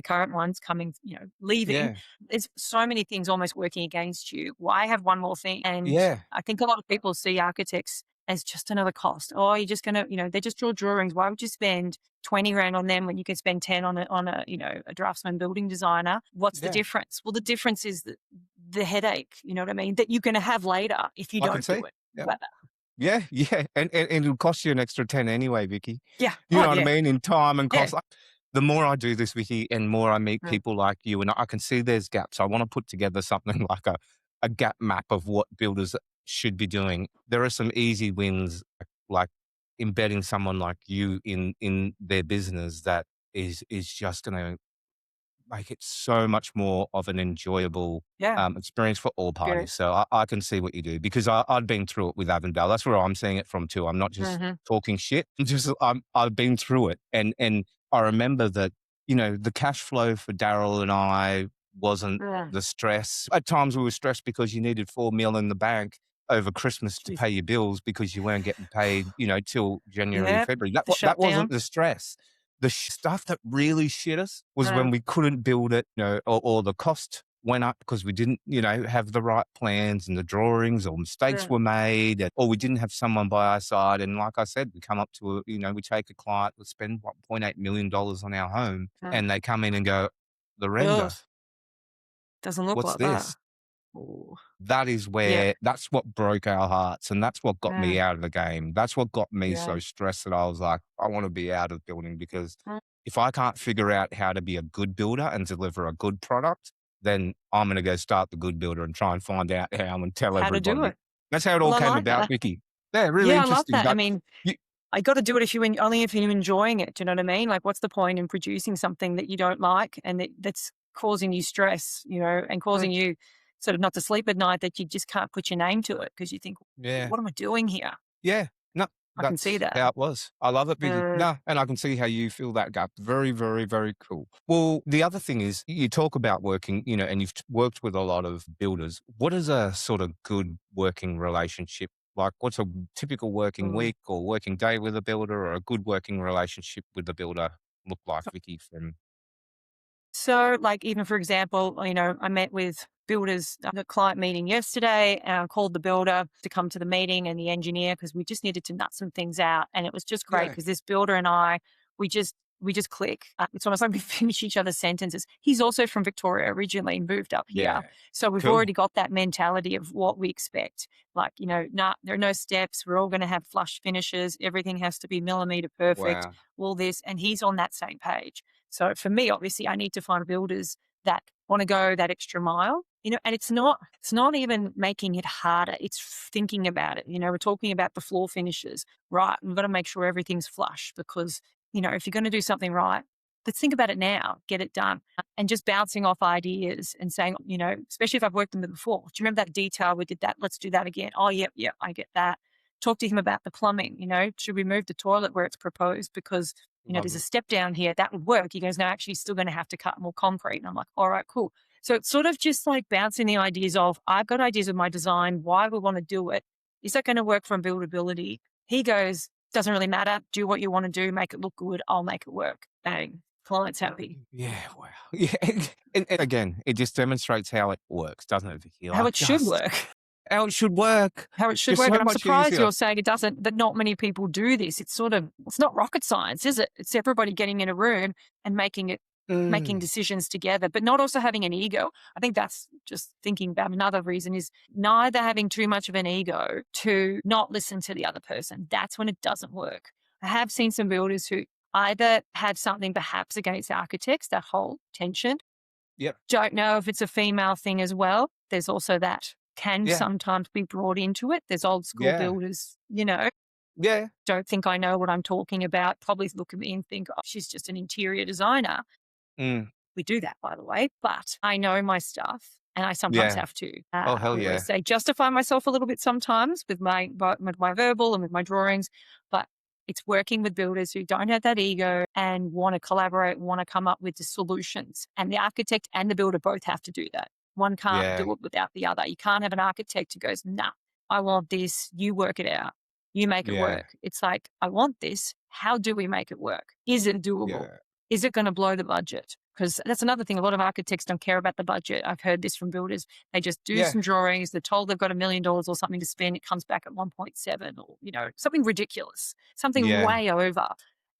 current ones coming, leaving. yeah, There's so many things almost working against you. Why have one more thing? And yeah, I think a lot of people see architects as just another cost. Oh, you're just gonna, they just draw drawings. Why would you spend 20 rand on them when you can spend 10 on a draftsman building designer? What's the yeah. difference? Well, the difference is the headache, you know what I mean, that you're gonna have later if you I can don't do see. it. Yep. But, Yeah, yeah, and it'll cost you an extra 10 anyway, Vicky. yeah. You Oh, know what I yeah. mean? In time and Yeah. cost. Like, the more I do this, Vicky, and more I meet Mm. people like you, and I can see there's gaps. I want to put together something like a gap map of what builders should be doing. There are some easy wins, like embedding someone like you in their business that is just going to make it so much more of an enjoyable Yeah. experience for all parties. Experience. So I can see what you do because I've been through it with Avondale. That's where I'm seeing it from too. I'm not just Mhm. talking shit. I've been through it, and I remember that the cash flow for Daryl and I wasn't Mm. the stress. At times we were stressed because you needed 4 mil in the bank over Christmas to Jeez. pay your bills because you weren't getting paid, till January, Yep. February. The That wasn't shutdown. the stress. The stuff that really shit us was when Mm. we couldn't build it, or the cost went up because we didn't, have the right plans and the drawings, or mistakes Mm. were made, or we didn't have someone by our side. And like I said, we come up to we take a client, we spend $1.8 million on our home, Mm. and they come in and go, the Ugh. render, Doesn't look what's like that. this? Ooh. Yeah. That's what broke our hearts, and that's what got me Mm. out of the game. That's what got me Yeah. so stressed that I was like, I want to be out of building because Mm. if I can't figure out how to be a good builder and deliver a good product, then I'm going to go start the good builder and try and find out how and tell How to do everybody. it. That's how it Well, all I came like about, that. Vicky. Yeah, really Yeah, I love interesting. that. I But mean, you, I got to do it if only if you're enjoying it. Do you know what I mean? Like, what's the point in producing something that you don't like and that's causing you stress, and mm, causing you sort of not to sleep at night, that you just can't put your name to it because you think, yeah. what am I doing here? Yeah. No, I can see that's that. how it was. I love it, Vicky. Uh, No, and I can see how you feel that gap. Very, very, very cool. Well, the other thing is you talk about working, and you've worked with a lot of builders. What is a sort of good working relationship? Like, what's a typical working mm. week or working day with a builder, or a good working relationship with a builder look like, Vicky, from So, like, even for example, I met with builders at a client meeting yesterday, and I called the builder to come to the meeting and the engineer because we just needed to nut some things out. And it was just great yeah, because this builder and I, we just click. It's almost like we finish each other's sentences. He's also from Victoria originally and moved up here. yeah, So we've cool. already got that mentality of what we expect. Like, nah, there are no steps. We're all going to have flush finishes. Everything has to be millimeter perfect, Wow. all this. And he's on that same page. So for me, obviously, I need to find builders that want to go that extra mile, and it's not even making it harder. It's thinking about it. We're talking about the floor finishes, right? We've got to make sure everything's flush because, if you're going to do something right, let's think about it now, get it done, and just bouncing off ideas and saying, especially if I've worked on them before. Do you remember that detail? We did that. Let's do that again. Oh, yep, yep, I get that. Talk to him about the plumbing. Should we move the toilet where it's proposed because Love there's a it. step down here that would work. He goes, no, actually, still going to have to cut more concrete. And I'm like, all right, cool. So it's sort of just like bouncing the ideas of, I've got ideas of my design, why we want to do it. Is that going to work from buildability? He goes, doesn't really matter. Do what you want to do, make it look good. I'll make it work. Bang. Client's happy. Yeah, wow. Yeah. And again, it just demonstrates how it works, doesn't it, Vicky? How Like, it should just work. how it should work. How it should Just work. so And I'm much surprised easier. you're saying it doesn't, that not many people do this. It's not rocket science, is it? It's everybody getting in a room and making Mm. decisions together, but not also having an ego. I think that's just thinking about another reason is neither having too much of an ego to not listen to the other person. That's when it doesn't work. I have seen some builders who either have something perhaps against architects, that whole tension. Yep. Don't know if it's a female thing as well. There's also that can Yeah. sometimes be brought into it. There's old school Yeah. builders, Yeah. don't think I know what I'm talking about, probably look at me and think, oh, she's just an interior designer. Mm. We do that, by the way, but I know my stuff and I sometimes Yeah. have to, Oh, I hell always yeah. say, justify myself a little bit sometimes with my verbal and with my drawings, but it's working with builders who don't have that ego and want to collaborate, want to come up with the solutions. And the architect and the builder both have to do that. One can't Yeah. do it without the other. You can't have an architect who goes, nah, I want this. You work it out. You make it Yeah. work. It's like, I want this. How do we make it work? Is it doable? Yeah. Is it going to blow the budget? Because that's another thing. A lot of architects don't care about the budget. I've heard this from builders. They just do Yeah. some drawings. They're told they've got $1 million or something to spend. It comes back at 1.7 or, something ridiculous, something Yeah. way over.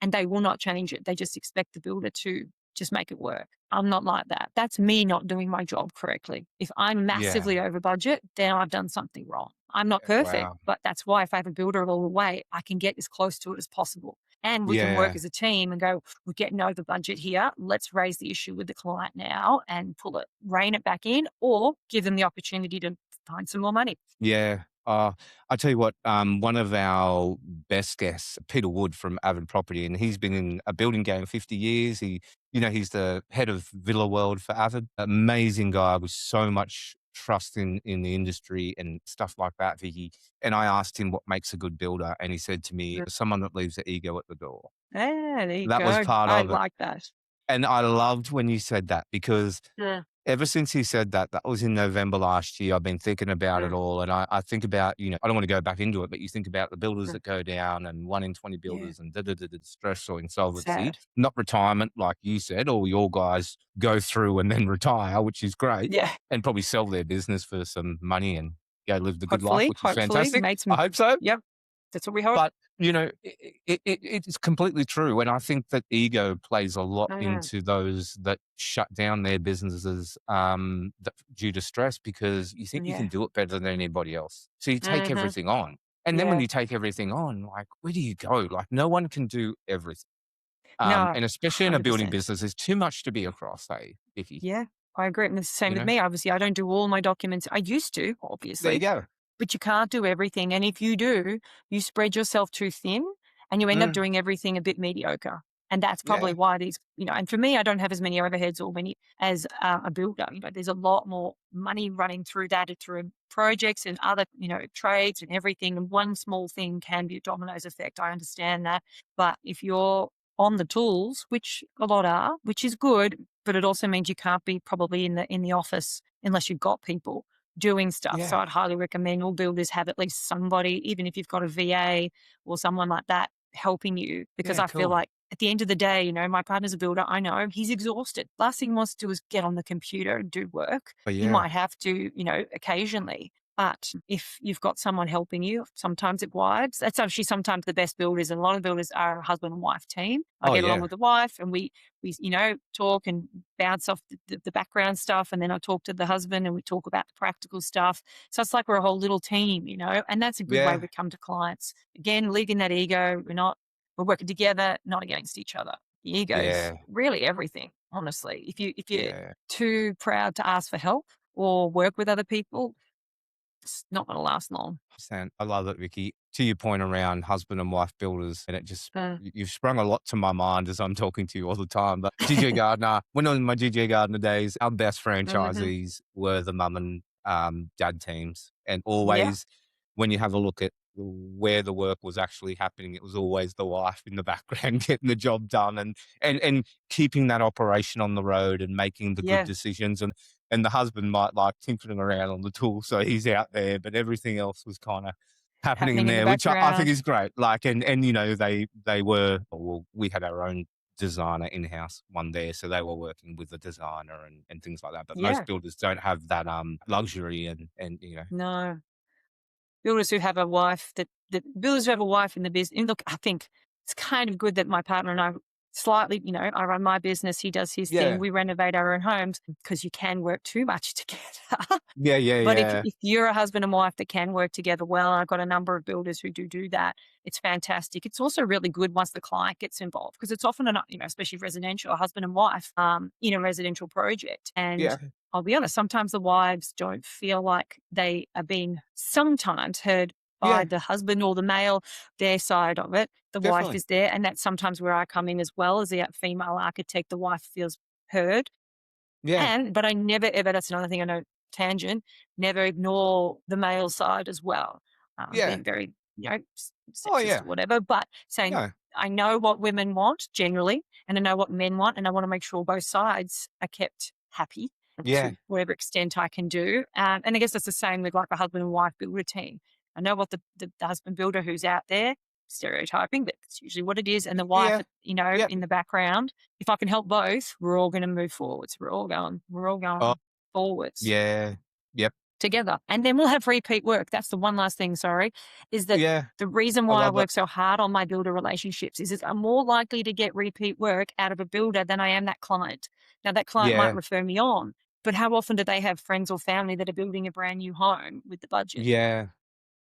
And they will not change it. They just expect the builder to just make it work. I'm not like that. That's me not doing my job correctly. If I'm Yeah. massively over budget, then I've done something wrong. I'm not perfect, Wow. but that's why if I have a builder along the way, I can get as close to it as possible. And we can work Yeah. as a team and go, we're getting over budget here. Let's raise the issue with the client now and rein it back in, or give them the opportunity to find some more money. Yeah. I tell you what, one of our best guests, Peter Wood from Avid Property, and he's been in a building game 50 years. He's the head of Villa World for Avid. Amazing guy with so much trust in the industry and stuff like that. And I asked him what makes a good builder, and he said to me, Mm. someone that leaves the ego at the door. There you That was go. part I of it. like that. And I loved when you said that because Yeah. ever since he said that, that was in November last year, I've been thinking about it Mm. all. And I think about, I don't want to go back into it, but you think about the builders Mm. that go down and 1 in 20 Yeah. builders and stress or insolvency, Sad. not retirement, like you said, or your guys go through and then retire, which is great, Yeah. and probably sell their business for some money and go live the good life, Hopefully, which is fantastic. made I some. hope so. Yep. That's what we hope. But, it's completely true. And I think that ego plays a lot Mm. into those that shut down their businesses due to stress because you think you can Yeah. do it better than anybody else. So you take Hmm. everything on. And then when Yeah. you take everything on, like, where do you go? Like, no one can do everything. No, And especially in a building 100%. business, there's too much to be across, hey, Vicky, Yeah, I agree. And it's the same you with know? me. Obviously, I don't do all my documents. I used to, There you obviously. go. but you can't do everything. And if you do, you spread yourself too thin and you end up Mm, doing everything a bit mediocre. And that's probably yeah, why these, and for me, I don't have as many overheads or many as a builder. There's a lot more money running through that, through projects and other, trades and everything. And one small thing can be a dominoes effect. I understand that. But if you're on the tools, which a lot are, which is good, but it also means you can't be probably in the office unless you've got people doing stuff. So yeah, I'd highly recommend all builders have at least somebody, even if you've got a VA or someone like that helping you, because yeah, I feel cool. like at the end of the day, my partner's a builder. I know he's exhausted. Last thing he wants to do is get on the computer and do work. But You yeah, might have to, occasionally. But if you've got someone helping you, sometimes it wives. That's actually sometimes the best builders. And a lot of builders are a husband and wife team. I oh get along yeah, with the wife and we talk and bounce off the background stuff. And then I talk to the husband and we talk about the practical stuff. So it's like we're a whole little team, and that's a good way yeah, we come to clients. Again, leaving that ego. We're working together, not against each other. The ego's yeah, really everything, honestly. If you're yeah. too proud to ask for help or work with other people, it's not going to last long. 100%. I love it, Vicky. To your point around husband and wife builders, and it just Uh, you've sprung a lot to my mind as I'm talking to you all the time. But GJ Gardner, when I was in my GJ Gardner days, our best mhm. franchisees were the mum and dad teams, and Yeah. always when you have a look at where the work was actually happening, it was always the wife in the background getting the job done and keeping that operation on the road and making the good Yeah. decisions. And the husband might like tinkering around on the tool, so he's out there, but everything else was kind of happening in Happening in the there, which I think background. is great. Like, and they were well, we had our own designer in house one there, so they were working with the designer and things like that. But most Yeah. builders don't have that luxury and No. Builders who have a wife that builders who have a wife in the business. And look, I think it's kind of good that my partner and I slightly, I run my business, he does his thing. yeah, We renovate our own homes because you can work too much together. yeah, yeah, But if yeah, if you're a husband and wife that can work together well, and I've got a number of builders who do that, it's fantastic. It's also really good once the client gets involved because it's often especially residential, a husband and wife in a residential project. And yeah, I'll be honest, sometimes the wives don't feel like they are being sometimes heard by yeah, the husband or the male, their side of it. The wife definitely, is there. And that's sometimes where I come in as well as the female architect. The wife feels heard yeah, but I never ever, that's another thing I know, tangent, never ignore the male side as well. yeah, Being very, oh sexist yeah, or whatever, but saying, no, I know what women want generally, and I know what men want, and I want to make sure both sides are kept happy yeah, to whatever extent I can do. And I guess that's the same with like a husband and wife builder team. I know what the husband builder who's out there, stereotyping, but it's usually what it is, and the wife, yeah, yep, in the background. If I can help both, we're all going to move forwards. We're all oh going forwards yeah, yep, together. And then we'll have repeat work. That's the one last thing, sorry, is that yeah, the reason I why I love it, work so hard on my builder relationships is I'm more likely to get repeat work out of a builder than I am that client. Now, that client might yeah, refer me on, but how often do they have friends or family that are building a brand new home with the budget? yeah,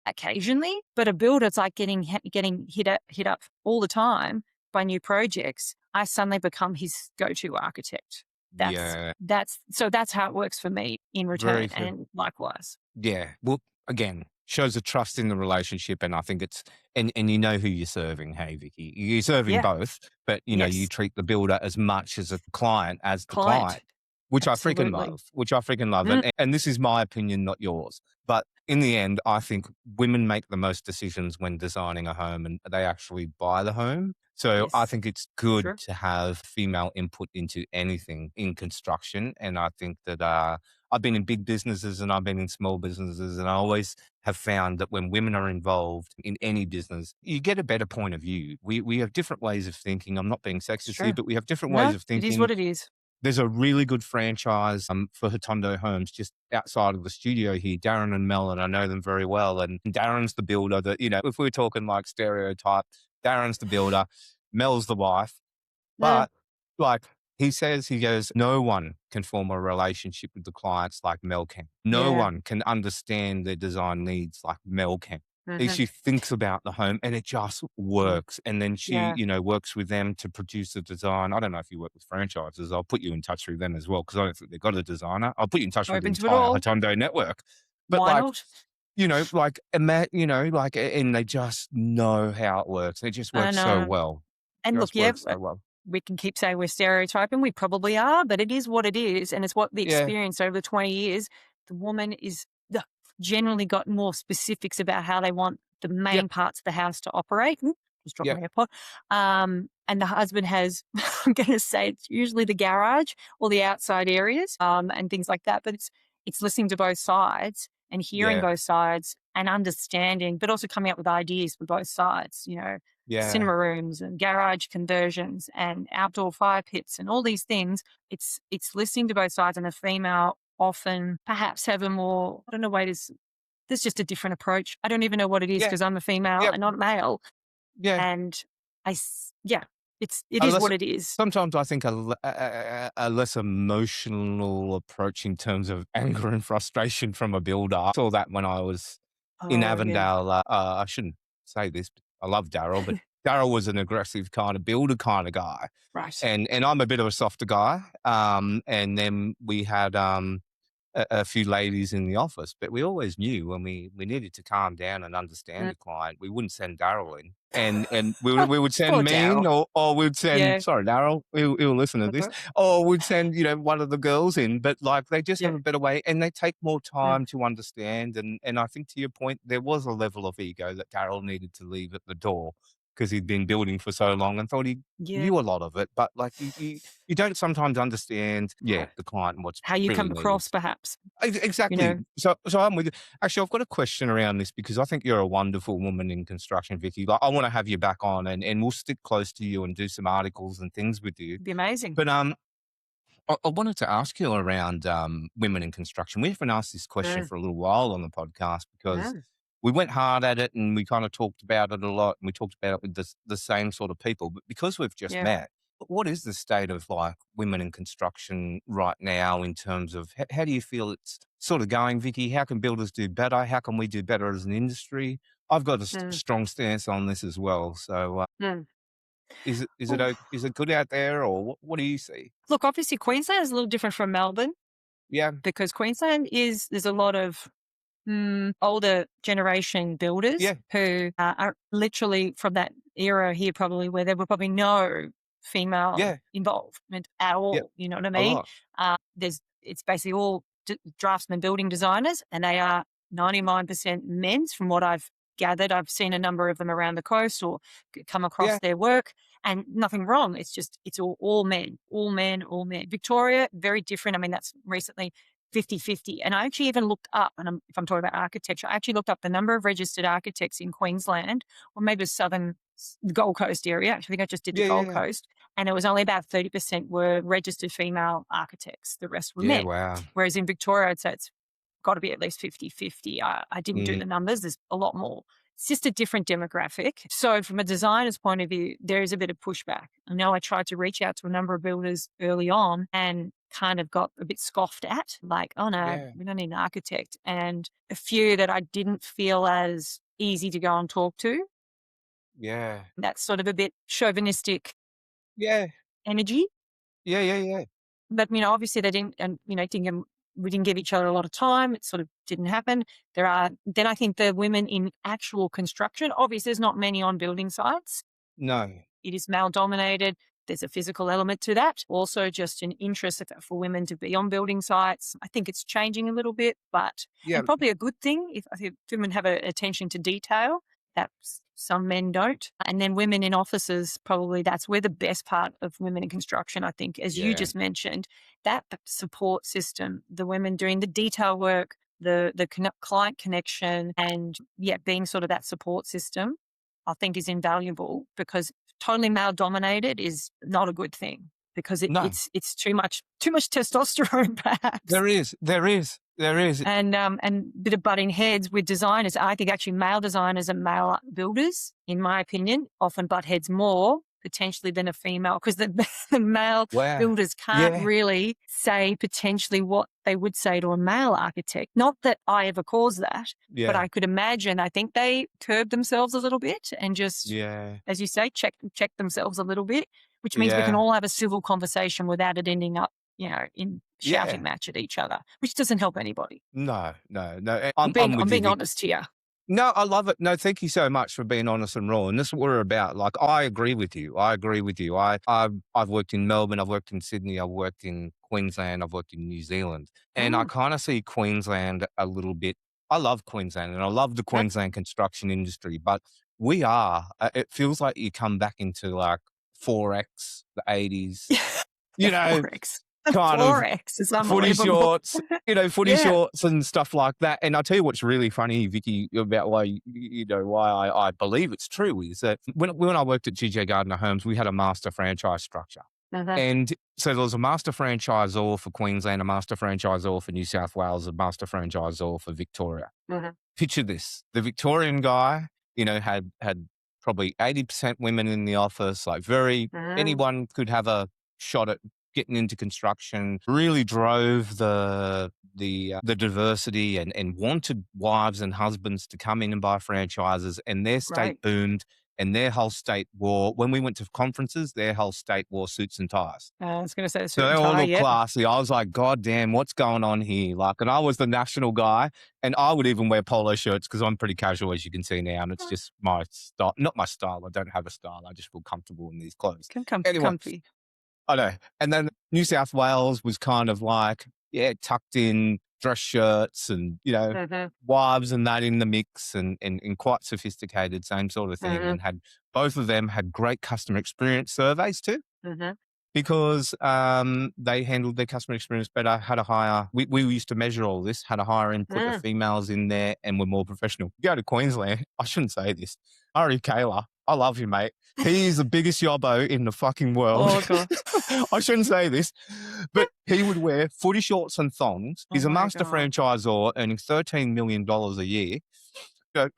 Occasionally, but a builder's like getting hit up all the time by new projects. I suddenly become his go-to architect. That's yeah, that's how it works for me in very return, true. and likewise. Yeah. Well, again, shows a trust in the relationship, and I think it's and you know who you're serving. Hey, Vicky, you're serving Yeah. both, but you Yes. treat the builder as much as a client as the Client. client, which I freaking Absolutely. love. Which I freaking love. Mm. And this is my opinion, not yours. But in the end, I think women make the most decisions when designing a home, and they actually buy the home. So I Yes. think it's good Sure. to have female input into anything in construction, and I think that I've been in big businesses and I've been in small businesses, and I always have found that when women are involved in any business, you get a better point of view. We have different ways of thinking. I'm not being It's sexist here, true. but we have different ways No, of it is thinking. what it is. There's a really good franchise for Hotondo Homes just outside of the studio here, Darren and Mel, and I know them very well. And Darren's the builder that, if we're talking like stereotype, Darren's the builder, Mel's the wife. Mm. But like he goes, no one can form a relationship with the clients like Mel can. No Yeah. one can understand their design needs like Mel can. And Mhm. she thinks about the home and it just Mm. works. And then she, Yeah. works with them to produce the design. I don't know if you work with franchises. I'll put you in touch with them as well because I don't think they've got a designer. I'll put you in touch with the Open to it entire all. Hotondo network. But Why like not? like, and they just know how it works. It just I works so know. well. And look, Just yeah, works so well. we can keep saying we're stereotyping. We probably are, but it is what it is. And it's what the Yeah. experience over the 20 years, the woman is generally got more specifics about how they want the Yep. main parts of the house to operate. Just drop Yep. my AirPod. And the husband has, I'm going to say it's usually the garage or the outside areas and things like that. But it's listening to both sides and hearing Yeah. both sides and understanding, but also coming up with ideas for both sides, Yeah. cinema rooms and garage conversions and outdoor fire pits and all these things. It's listening to both sides, and the female often perhaps have a more, I don't know, there's just a different approach. I don't even know what it is Yeah. because I'm a female Yep. and not male. Yeah. And it A is less what it is. Sometimes I think a less emotional approach in terms of anger and frustration from a builder. I saw that when I was in Oh, yeah. Avondale. I shouldn't say this, but I love Daryl, but Daryl was an aggressive kind of builder kind of guy. Right. And I'm a bit of a softer guy. And then we had a few ladies in the office, but we always knew when we needed to calm down and understand Mm. the client, we wouldn't send Daryl in. And we would send Poor me in, Daryl. or we'd send, Yeah. sorry, Daryl, he'll listen to this, or we'd send, one of the girls in, but like they just have Yeah. a better way and they take more Mm. time to understand. And I think to your point, there was a level of ego that Daryl needed to leave at the door because he'd been building for so long and thought he Yeah. knew a lot of it. But like you don't sometimes understand, the client and what's How you really come needed. across, perhaps. Exactly. So I'm with you. Actually, I've got a question around this because I think you're a wonderful woman in construction, Vicky. Like, I want to have you back on, and we'll stick close to you and do some articles and things with you. It'd be amazing. But I wanted to ask you around women in construction. We haven't asked this question Mm. for a little while on the podcast because Mm. we went hard at it and we kind of talked about it a lot, and we talked about it with the same sort of people. But because we've just Yeah. met, what is the state of like women in construction right now in terms of how do you feel it's sort of going, Vicky? How can builders do better? How can we do better as an industry? I've got a Mm. strong stance on this as well. So Mm. is it good out there, or what do you see? Look, obviously Queensland is a little different from Melbourne Yeah, because Queensland there's a lot of older generation builders yeah, who are literally from that era here, probably where there were probably no female yeah, involvement at yeah, all. You know what I a mean? lot. It's basically all draftsmen, building designers, and they are 99% men's from what I've gathered. I've seen a number of them around the coast or come across Yeah, their work, and nothing wrong. It's all men, all men, all men. Victoria, very different. I mean, that's recently 50-50. And I actually even looked up, and if I'm talking about architecture, I actually looked up the number of registered architects in Queensland, or maybe the Gold Coast area. I think I just did the yeah, yeah, Gold yeah. Coast. And it was only about 30% were registered female architects. The rest were Yeah, men. wow. Whereas in Victoria, I'd say it's got to be at least 50-50. I didn't do Mm, the numbers. There's a lot more. It's just a different demographic. So from a designer's point of view, there is a bit of pushback. I know I tried to reach out to a number of builders early on and kind of got a bit scoffed at, like, oh no, yeah, we don't need an architect. And a few that I didn't feel as easy to go and talk to. yeah, That's sort of a bit chauvinistic yeah, energy. yeah, yeah, yeah. But, obviously they didn't, and, we didn't give each other a lot of time. It sort of didn't happen. Then I think the women in actual construction, obviously there's not many on building sites. No. It is male dominated. There's a physical element to that. Also just an interest for women to be on building sites. I think it's changing a little bit, Yeah, and probably a good thing if I think women have an attention to detail that some men don't. And then women in offices, probably that's where the best part of women in construction, I think, as you yeah, just mentioned, that support system, the women doing the detail work, the client connection, and being sort of that support system, I think is invaluable, because totally male dominated is not a good thing, because no. it's too much testosterone perhaps. There is. And bit of butting heads with designers. I think actually male designers and male builders, in my opinion, often butt heads more potentially than a female, because the male Wow. builders can't Yeah, really say potentially what they would say to a male architect. Not that I ever caused that, but yeah, I could imagine, I think they curb themselves a little bit and just, yeah, as you say, check themselves a little bit, which means we can yeah, all have a civil conversation without it ending up, in shouting match at each other, which doesn't help anybody. No. I'm being honest here. No, I love it. No, thank you so much for being honest and raw. And this is what we're about. Like, I agree with you. I've worked in Melbourne. I've worked in Sydney. I've worked in Queensland. I've worked in New Zealand. And I kind of see Queensland a little bit. I love Queensland and I love the Queensland construction industry, but it feels like you come back into like 4X, the 80s, you know, 4X. kind 4X is of footy shorts, shorts and stuff like that. And I'll tell you what's really funny, Vicky, about why I believe it's true is that when I worked at GJ Gardner Homes, we had a master franchise structure. And so there was a master franchisor for Queensland, a master franchisor for New South Wales, a master franchisor for Victoria. Picture this. The Victorian guy, had probably 80% women in the office, like anyone could have a shot at getting into construction, really drove the diversity and wanted wives and husbands to come in and buy franchises, and their state boomed and their whole state wore, when we went to conferences, their whole state wore suits and ties. I was going to say the suit so and tie, they all looked classy. I was like, God damn, what's going on here? Like, and I was the national guy, and I would even wear polo shirts because I'm pretty casual, as you can see now, and it's just my style. Not my style. I don't have a style. I just feel comfortable in these clothes. Comfy. I know. And then New South Wales was kind of like, tucked in dress shirts and, wives and that in the mix and quite sophisticated, same sort of thing. And both of them had great customer experience surveys too. Because they handled their customer experience better, had a higher, we used to measure all this, had a higher input of females in there and were more professional. Go to Queensland, I shouldn't say this, Ari Kayla, I love you, mate. He is the biggest yobbo in the fucking world. Oh, God. I shouldn't say this, but he would wear footy shorts and thongs. He's a master franchisor earning $13 million a year. So,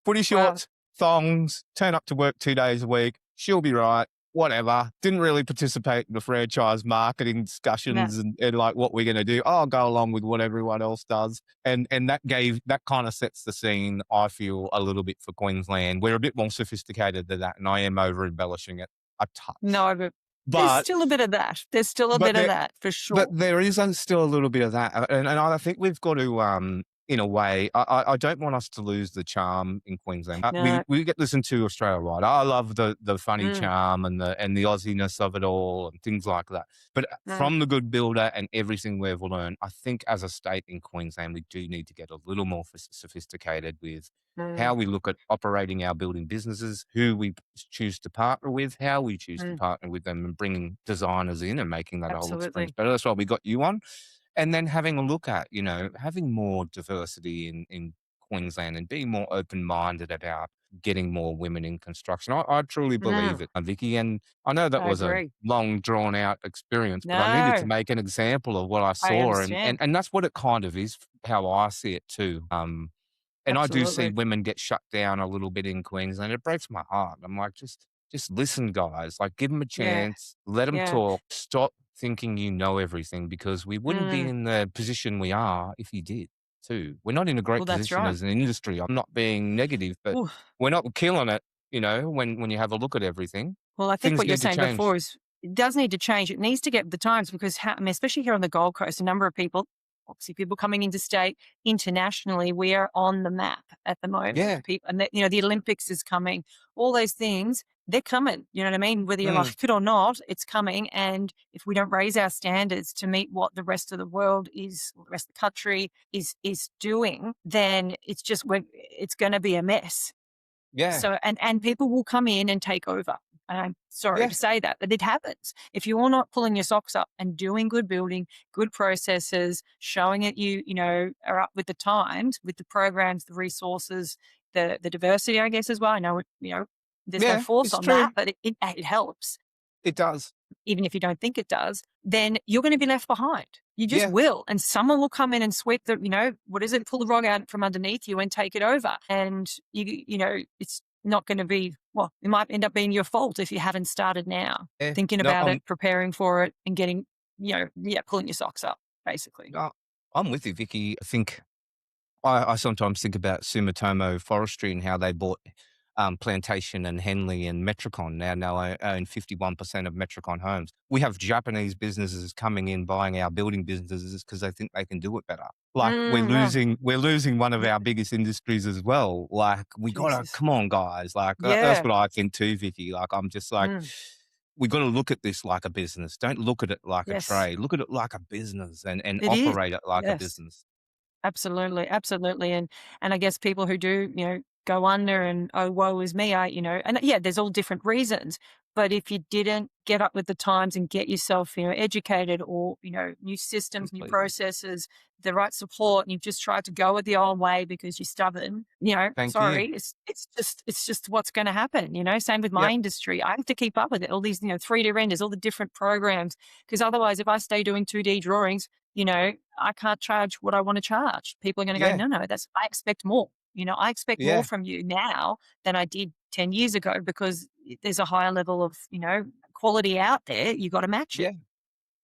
footy shorts, thongs, turn up to work 2 days a week. She'll be right. Whatever. Didn't really participate in the franchise marketing discussions and like what we're going to do. I'll go along with what everyone else does. And that kind of sets the scene, I feel, a little bit for Queensland. We're a bit more sophisticated than that, and I am over embellishing it a touch. No, but there's still a bit of that. There's still a bit of that for sure. But there is still a little bit of that. And I think we've got to, in a way, I don't want us to lose the charm in Queensland. No. We get listened to Australia, right? I love the funny charm and the Aussiness of it all and things like that. But from the good builder and everything we've learned, I think as a state in Queensland, we do need to get a little more sophisticated with how we look at operating our building businesses, who we choose to partner with, how we choose to partner with them, and bringing designers in and making that whole experience better. That's why we got you on. And then having a look at, having more diversity in Queensland and being more open-minded about getting more women in construction. I truly believe it, Vicky. And I know that was a long, drawn-out experience, but I needed to make an example of what I saw. And that's what it kind of is, how I see it too. And I do see women get shut down a little bit in Queensland. It breaks my heart. I'm like, just listen, guys. Like, give them a chance. Let them talk. Stop thinking you know everything, because we wouldn't be in the position we are if you did too. We're not in a great position as an industry. I'm not being negative, but we're not killing it, when you have a look at everything. Well, I think what you're saying before is it does need to change. It needs to get with the times, because especially here on the Gold Coast, a number of people, obviously people coming into state, internationally, we are on the map at the moment. Yeah. And the Olympics is coming, all those things, they're coming. You know what I mean? Whether you like it or not, it's coming. And if we don't raise our standards to meet what the rest of the world is, or the rest of the country is doing, then it's going to be a mess. Yeah. So, and people will come in and take over. And I'm sorry to say that, but it happens. If you're not pulling your socks up and doing good building, good processes, showing that you are up with the times, with the programs, the resources, the diversity, I guess, as well. I know, there's no force on that, but it helps. It does. Even if you don't think it does, then you're going to be left behind. You just will. And someone will come in and sweep pull the rug out from underneath you and take it over. And, it's not going to be, it might end up being your fault if you haven't started now. Thinking about it, preparing for it, and getting, pulling your socks up, basically. I'm with you, Vicky. I think I sometimes think about Sumitomo Forestry and how they bought Plantation and Henley and Metricon now own 51% of Metricon homes. We have Japanese businesses coming in, buying our building businesses because they think they can do it better. Like Wow. we're losing one of our biggest industries as well. Like we gotta, Jesus. come on guys. Like that's Yeah. what I think too, Vicky. Like I'm just like, Mm. we got to look at this like a business. Don't look at it like a Yes. trade. Look at it like a business and It is. operate it like a Yes. business. Absolutely, absolutely, and I guess people who do, go under and, "Oh, woe is me," and yeah, there's all different reasons, but if you didn't get up with the times and get yourself, educated or, new systems, new Completely. processes, the right support, and you've just tried to go it the old way because you're stubborn, Thank you. sorry, it's just what's gonna happen, Same with my Yep. industry. I have to keep up with it, all these, 3D renders, all the different programs, because otherwise if I stay doing 2D drawings, I can't charge what I want to charge. People are going to go, Yeah. no, no, I expect more. I expect more Yeah. from you now than I did 10 years ago because there's a higher level of, quality out there. You got to match it. Yeah.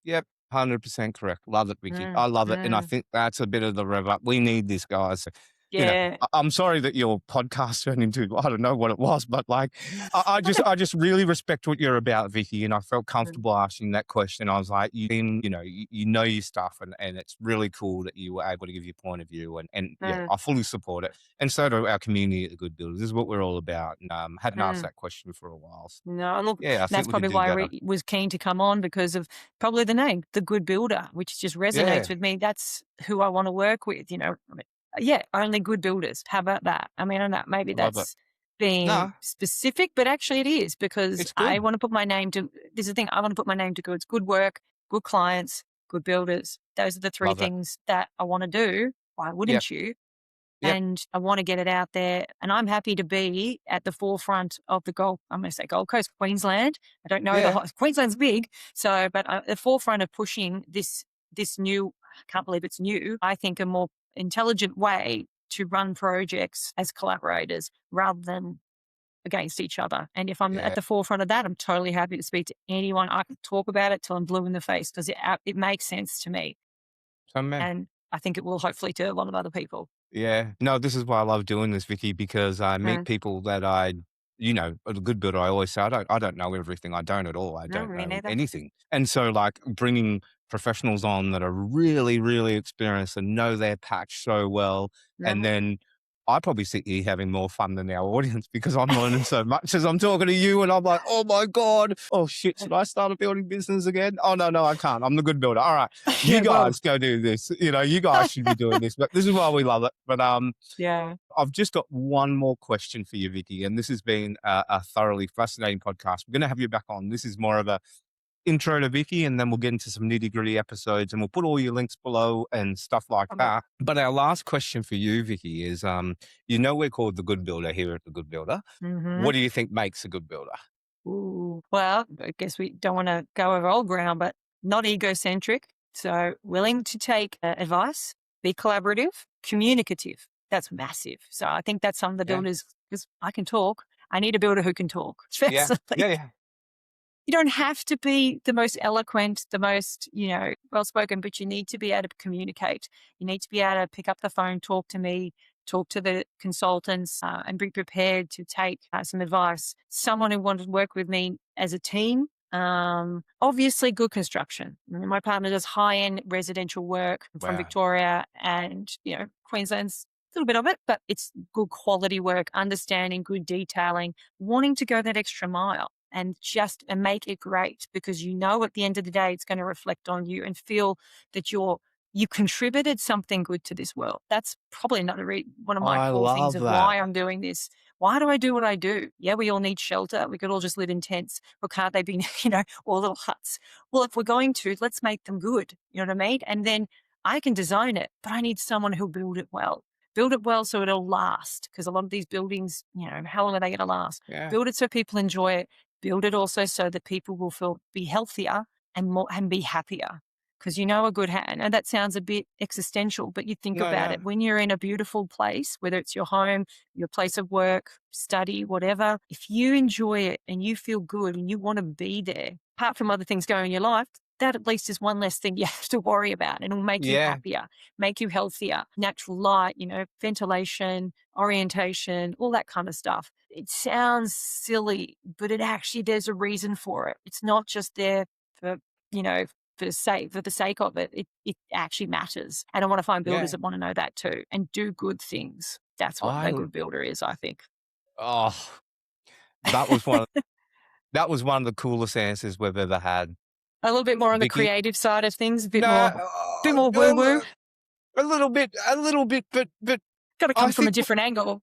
Yep. 100% correct. Love it, Vicky. Mm, I love it. And I mm, think that's a bit of the rev up. We need this, guys. yeah. I'm sorry that your podcast turned into, I don't know what it was, but like, I just really respect what you're about, Vicky. And I felt Mm, comfortable asking that question. I was like, you know your stuff, and it's really cool that you were able to give your point of view. And yeah, mm, I fully support it. And so do our community at the Good Builders. This is what we're all about. And hadn't asked mm. that question for a while. So, No, and look, yeah, I think that's we could probably do why better. was keen to come on because of probably the name, The Good Builder, which just resonates Yeah, with me. That's who I want to work with, yeah, only good builders. How about that? I mean, I know maybe I love it. that's being Nah, specific, but actually it is because it's I good. want to put my name to, this is the thing, I want to put my name to good work, good clients, good builders. Those are the three Love it. things that I want to do. Why Yep. wouldn't you? Yep. And I want to get it out there. And I'm happy to be at the forefront of I'm going to say Gold Coast, Queensland. I don't know Yeah. Queensland's big. So, but the forefront of pushing this new, I can't believe it's new, I think a more intelligent way to run projects as collaborators rather than against each other. And if I'm at Yeah. the forefront of that, I'm totally happy to speak to anyone. I can talk about it till I'm blue in the face because it makes sense to me. So, man. And I think it will hopefully to a lot of other people. Yeah. No, this is why I love doing this, Vicky, because I meet Mm. people that a good builder, I always say, I don't know everything. I don't at all. I No, don't me know neither. anything. And so like bringing professionals on that are really, really experienced and know their patch so well. And Mhm. then I probably sit here having more fun than our audience because I'm learning so much as I'm talking to you and I'm like, oh my God, oh shit, should I start a building business again? Oh no, I can't. I'm the good builder. All right. You Yeah, whoa. guys go do this. You guys should be doing this, but this is why we love it. But Yeah. I've just got one more question for you, Vicky, and this has been a thoroughly fascinating podcast. We're going to have you back on. This is more of a intro to Vicky, and then we'll get into some nitty gritty episodes, and we'll put all your links below and stuff like Love it. that. But our last question for you, Vicky, is we're called the Good Builder here at the Good Builder. Mhm. What do you think makes a good builder? Ooh. Well, I guess we don't wanna go over old ground, but not egocentric. So willing to take, advice, be collaborative, communicative. That's massive. So I think that's some of the Yeah, builders, because I can talk. I need a builder who can talk, yeah, firstly. yeah, yeah, You don't have to be the most eloquent, the most, well spoken, but you need to be able to communicate. You need to be able to pick up the phone, talk to me, talk to the consultants, and be prepared to take some advice. Someone who wanted to work with me as a team. Obviously, good construction. My partner does high end residential work from wow, Victoria, and Queensland's a little bit of it, but it's good quality work, understanding, good detailing, wanting to go that extra mile and make it great because at the end of the day it's going to reflect on you and feel that you contributed something good to this world. That's probably another one of my I core things love of that. why I'm doing this. Why do I do what I do? Yeah, we all need shelter. We could all just live in tents, or can't they be, all little huts? Well, if we're going to, let's make them good. You know what I mean? And then I can design it, but I need someone who'll build it well. Build it well so it'll last. Because a lot of these buildings, how long are they going to last? Yeah, Build it so people enjoy it. Build it also so that people will be healthier and more and be happier. Because a good hand, and that sounds a bit existential, but you think no, about no, it. When you're in a beautiful place, whether it's your home, your place of work, study, whatever, if you enjoy it and you feel good and you want to be there, apart from other things going in your life, that at least is one less thing you have to worry about, and it'll make you happier, make you healthier. Natural light, ventilation, orientation, all that kind of stuff. It sounds silly, but there's a reason for it. It's not just there for, for the sake of it. It actually matters. And I want to find builders that want to know that too and do good things. That's what a good builder is, I think. Oh, that was one of the coolest answers we've ever had. A little bit more on the creative side of things, a bit more woo-woo. A little bit, but got to come from a different angle.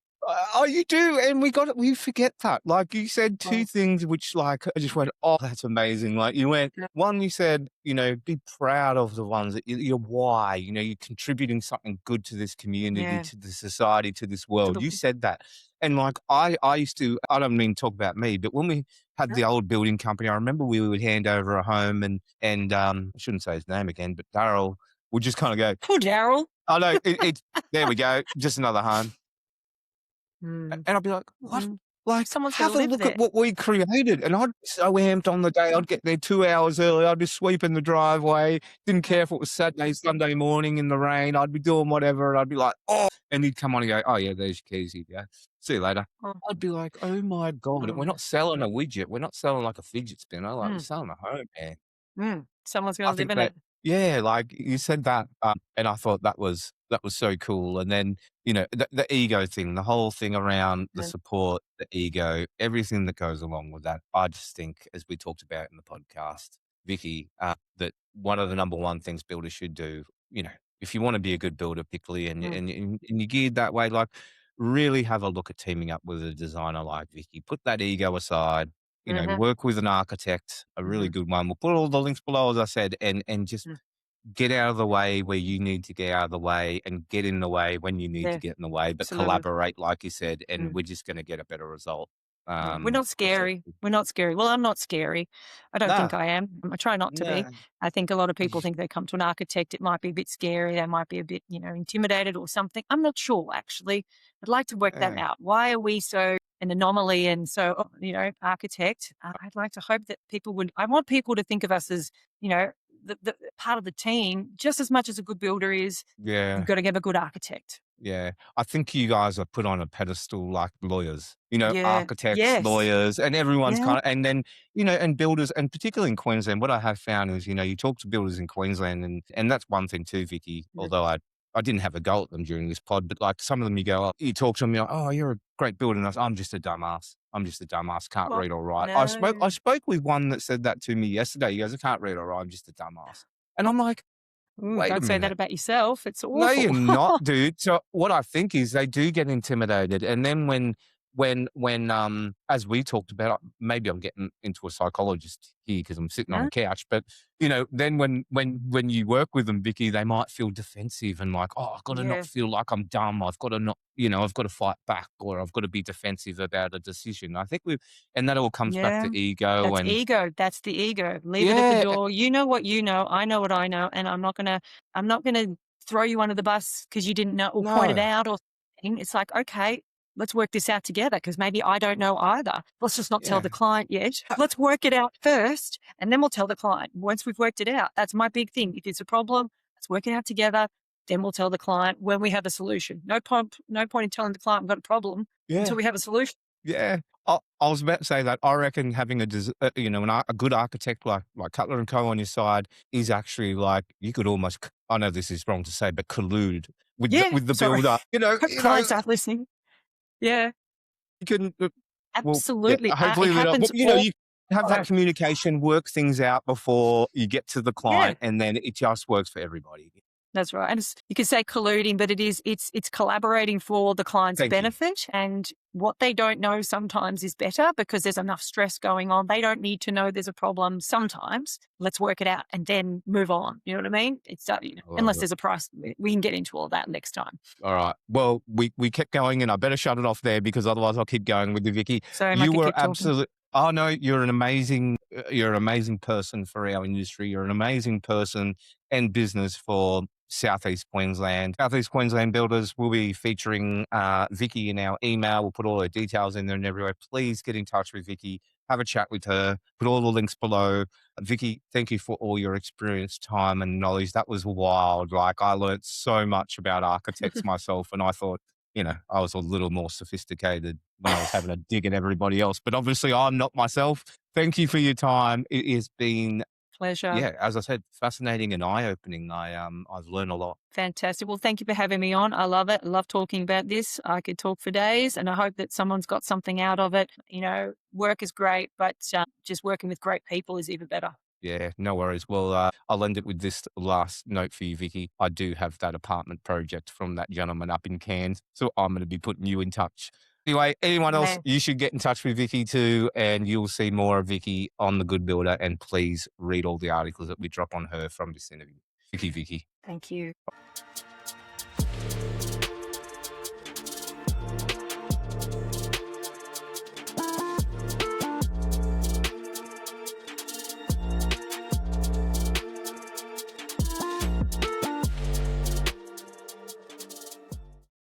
Oh, you do, and we forget that. Like you said two things, which like I just went, oh, that's amazing. Like you went, one, you said, be proud of the ones that your why. You're contributing something good to this community, to the society, to this world. You said that, and like I used to. I don't mean talk about me, but when we had the old building company, I remember we would hand over a home, and I shouldn't say his name again, but Daryl would just kind of go, "Poor Daryl." Oh no, it's there we go, just another home. And I'd be like, what? Like, someone's have a look at what we created. And I'd be so amped on the day. I'd get there 2 hours early. I'd be sweeping the driveway. Didn't care if it was Saturday, Sunday morning in the rain. I'd be doing whatever. And I'd be like, oh. And he'd come on and go, oh, yeah, there's your keys. He'd go, see you later. I'd be like, oh, my God. And we're not selling a widget. We're not selling like a fidget spinner. Like, we're selling a home, man. Someone's going to live in it. Yeah, like you said that, and I thought that was so cool. And then the ego thing, the whole thing around the support, the ego, everything that goes along with that. I just think, as we talked about in the podcast, Vicky, that one of the number one things builders should do, if you want to be a good builder, particularly, and you're geared that way, like really have a look at teaming up with a designer like Vicky. Put that ego aside. Work with an architect, a really good one. We'll put all the links below, as I said, and just get out of the way where you need to get out of the way and get in the way when you need to get in the way, but collaborate, like you said, and we're just going to get a better result. We're not scary. We're not scary. Well, I'm not scary. I don't think I am. I try not to be. I think a lot of people think they come to an architect, it might be a bit scary. They might be a bit, intimidated or something. I'm not sure, actually. I'd like to work that out. Why are we so an anomaly and so, architect? I'd like to hope that I want people to think of us as, the part of the team, just as much as a good builder is. You've got to get a good architect. Yeah, I think you guys are put on a pedestal like lawyers, architects, lawyers, and everyone's kind of, and then, and builders, and particularly in Queensland, what I have found is, you talk to builders in Queensland, and that's one thing too, Vicky, although I didn't have a go at them during this pod, but like some of them you talk to them, you're like, oh, you're a great builder. And I'm just a dumbass. Can't read or write. No. I spoke with one that said that to me yesterday. He goes, I can't read or write. I'm just a dumbass. And I'm like, wait don't say that about yourself. It's awful. No, you're not, dude. So what I think is they do get intimidated. And then when as we talked about, maybe I'm getting into a psychologist here because I'm sitting on the couch, but then when you work with them, Vicky, they might feel defensive and like, oh, I've got to not feel like I'm dumb. I've got to not, I've got to fight back, or I've got to be defensive about a decision. I think and that all comes back to ego. That's ego. That's the ego. Leave it at the door. You know what you know. I know what I know, and I'm not gonna throw you under the bus because you didn't know or point it out or something. It's like, okay, let's work this out together because maybe I don't know either. Let's just not tell the client yet. Let's work it out first, and then we'll tell the client once we've worked it out. That's my big thing. If it's a problem, let's work it out together. Then we'll tell the client when we have a solution. No point in telling the client we've got a problem until we have a solution. Yeah. I was about to say that I reckon having a good architect like Cutler and Co on your side is actually like, you could almost, I know this is wrong to say, but collude with the builder. Clients aren't listening. Yeah. You can absolutely. Hopefully, you have that communication, work things out before you get to the client, and then it just works for everybody. That's right. And you could say colluding, but it's collaborating for the client's benefit. And what they don't know sometimes is better because there's enough stress going on. They don't need to know there's a problem sometimes. Let's work it out and then move on. You know what I mean? It's unless there's a price. We can get into all that next time. All right. Well, we kept going, and I better shut it off there because otherwise I'll keep going with you, Vicky. Sorry, you were absolutely. Oh no, you're an amazing person for our industry. You're an amazing person and business for Southeast Queensland. Southeast Queensland builders will be featuring Vicky in our email. We'll put all her details in there and everywhere. Please get in touch with Vicky. have a chat with her. Put all the links below. Vicky, thank you for all your experience, time, and knowledge. That was wild. Like, I learned so much about architects myself, and I thought, I was a little more sophisticated when I was having a dig at everybody else. But obviously, I'm not myself. Thank you for your time. It has been, pleasure. yeah, as I said, fascinating and eye-opening. I've learned a lot. Fantastic. Well, thank you for having me on. I love it. I love talking about this. I could talk for days, and I hope that someone's got something out of it. Work is great, but just working with great people is even better. Yeah, no worries. Well, I'll end it with this last note for you, Vicky. I do have that apartment project from that gentleman up in Cairns, so I'm going to be putting you in touch. Anyway, anyone else, you should get in touch with Vicky too, and you'll see more of Vicky on The Good Builder, and please read all the articles that we drop on her from this interview. Vicky. Thank you.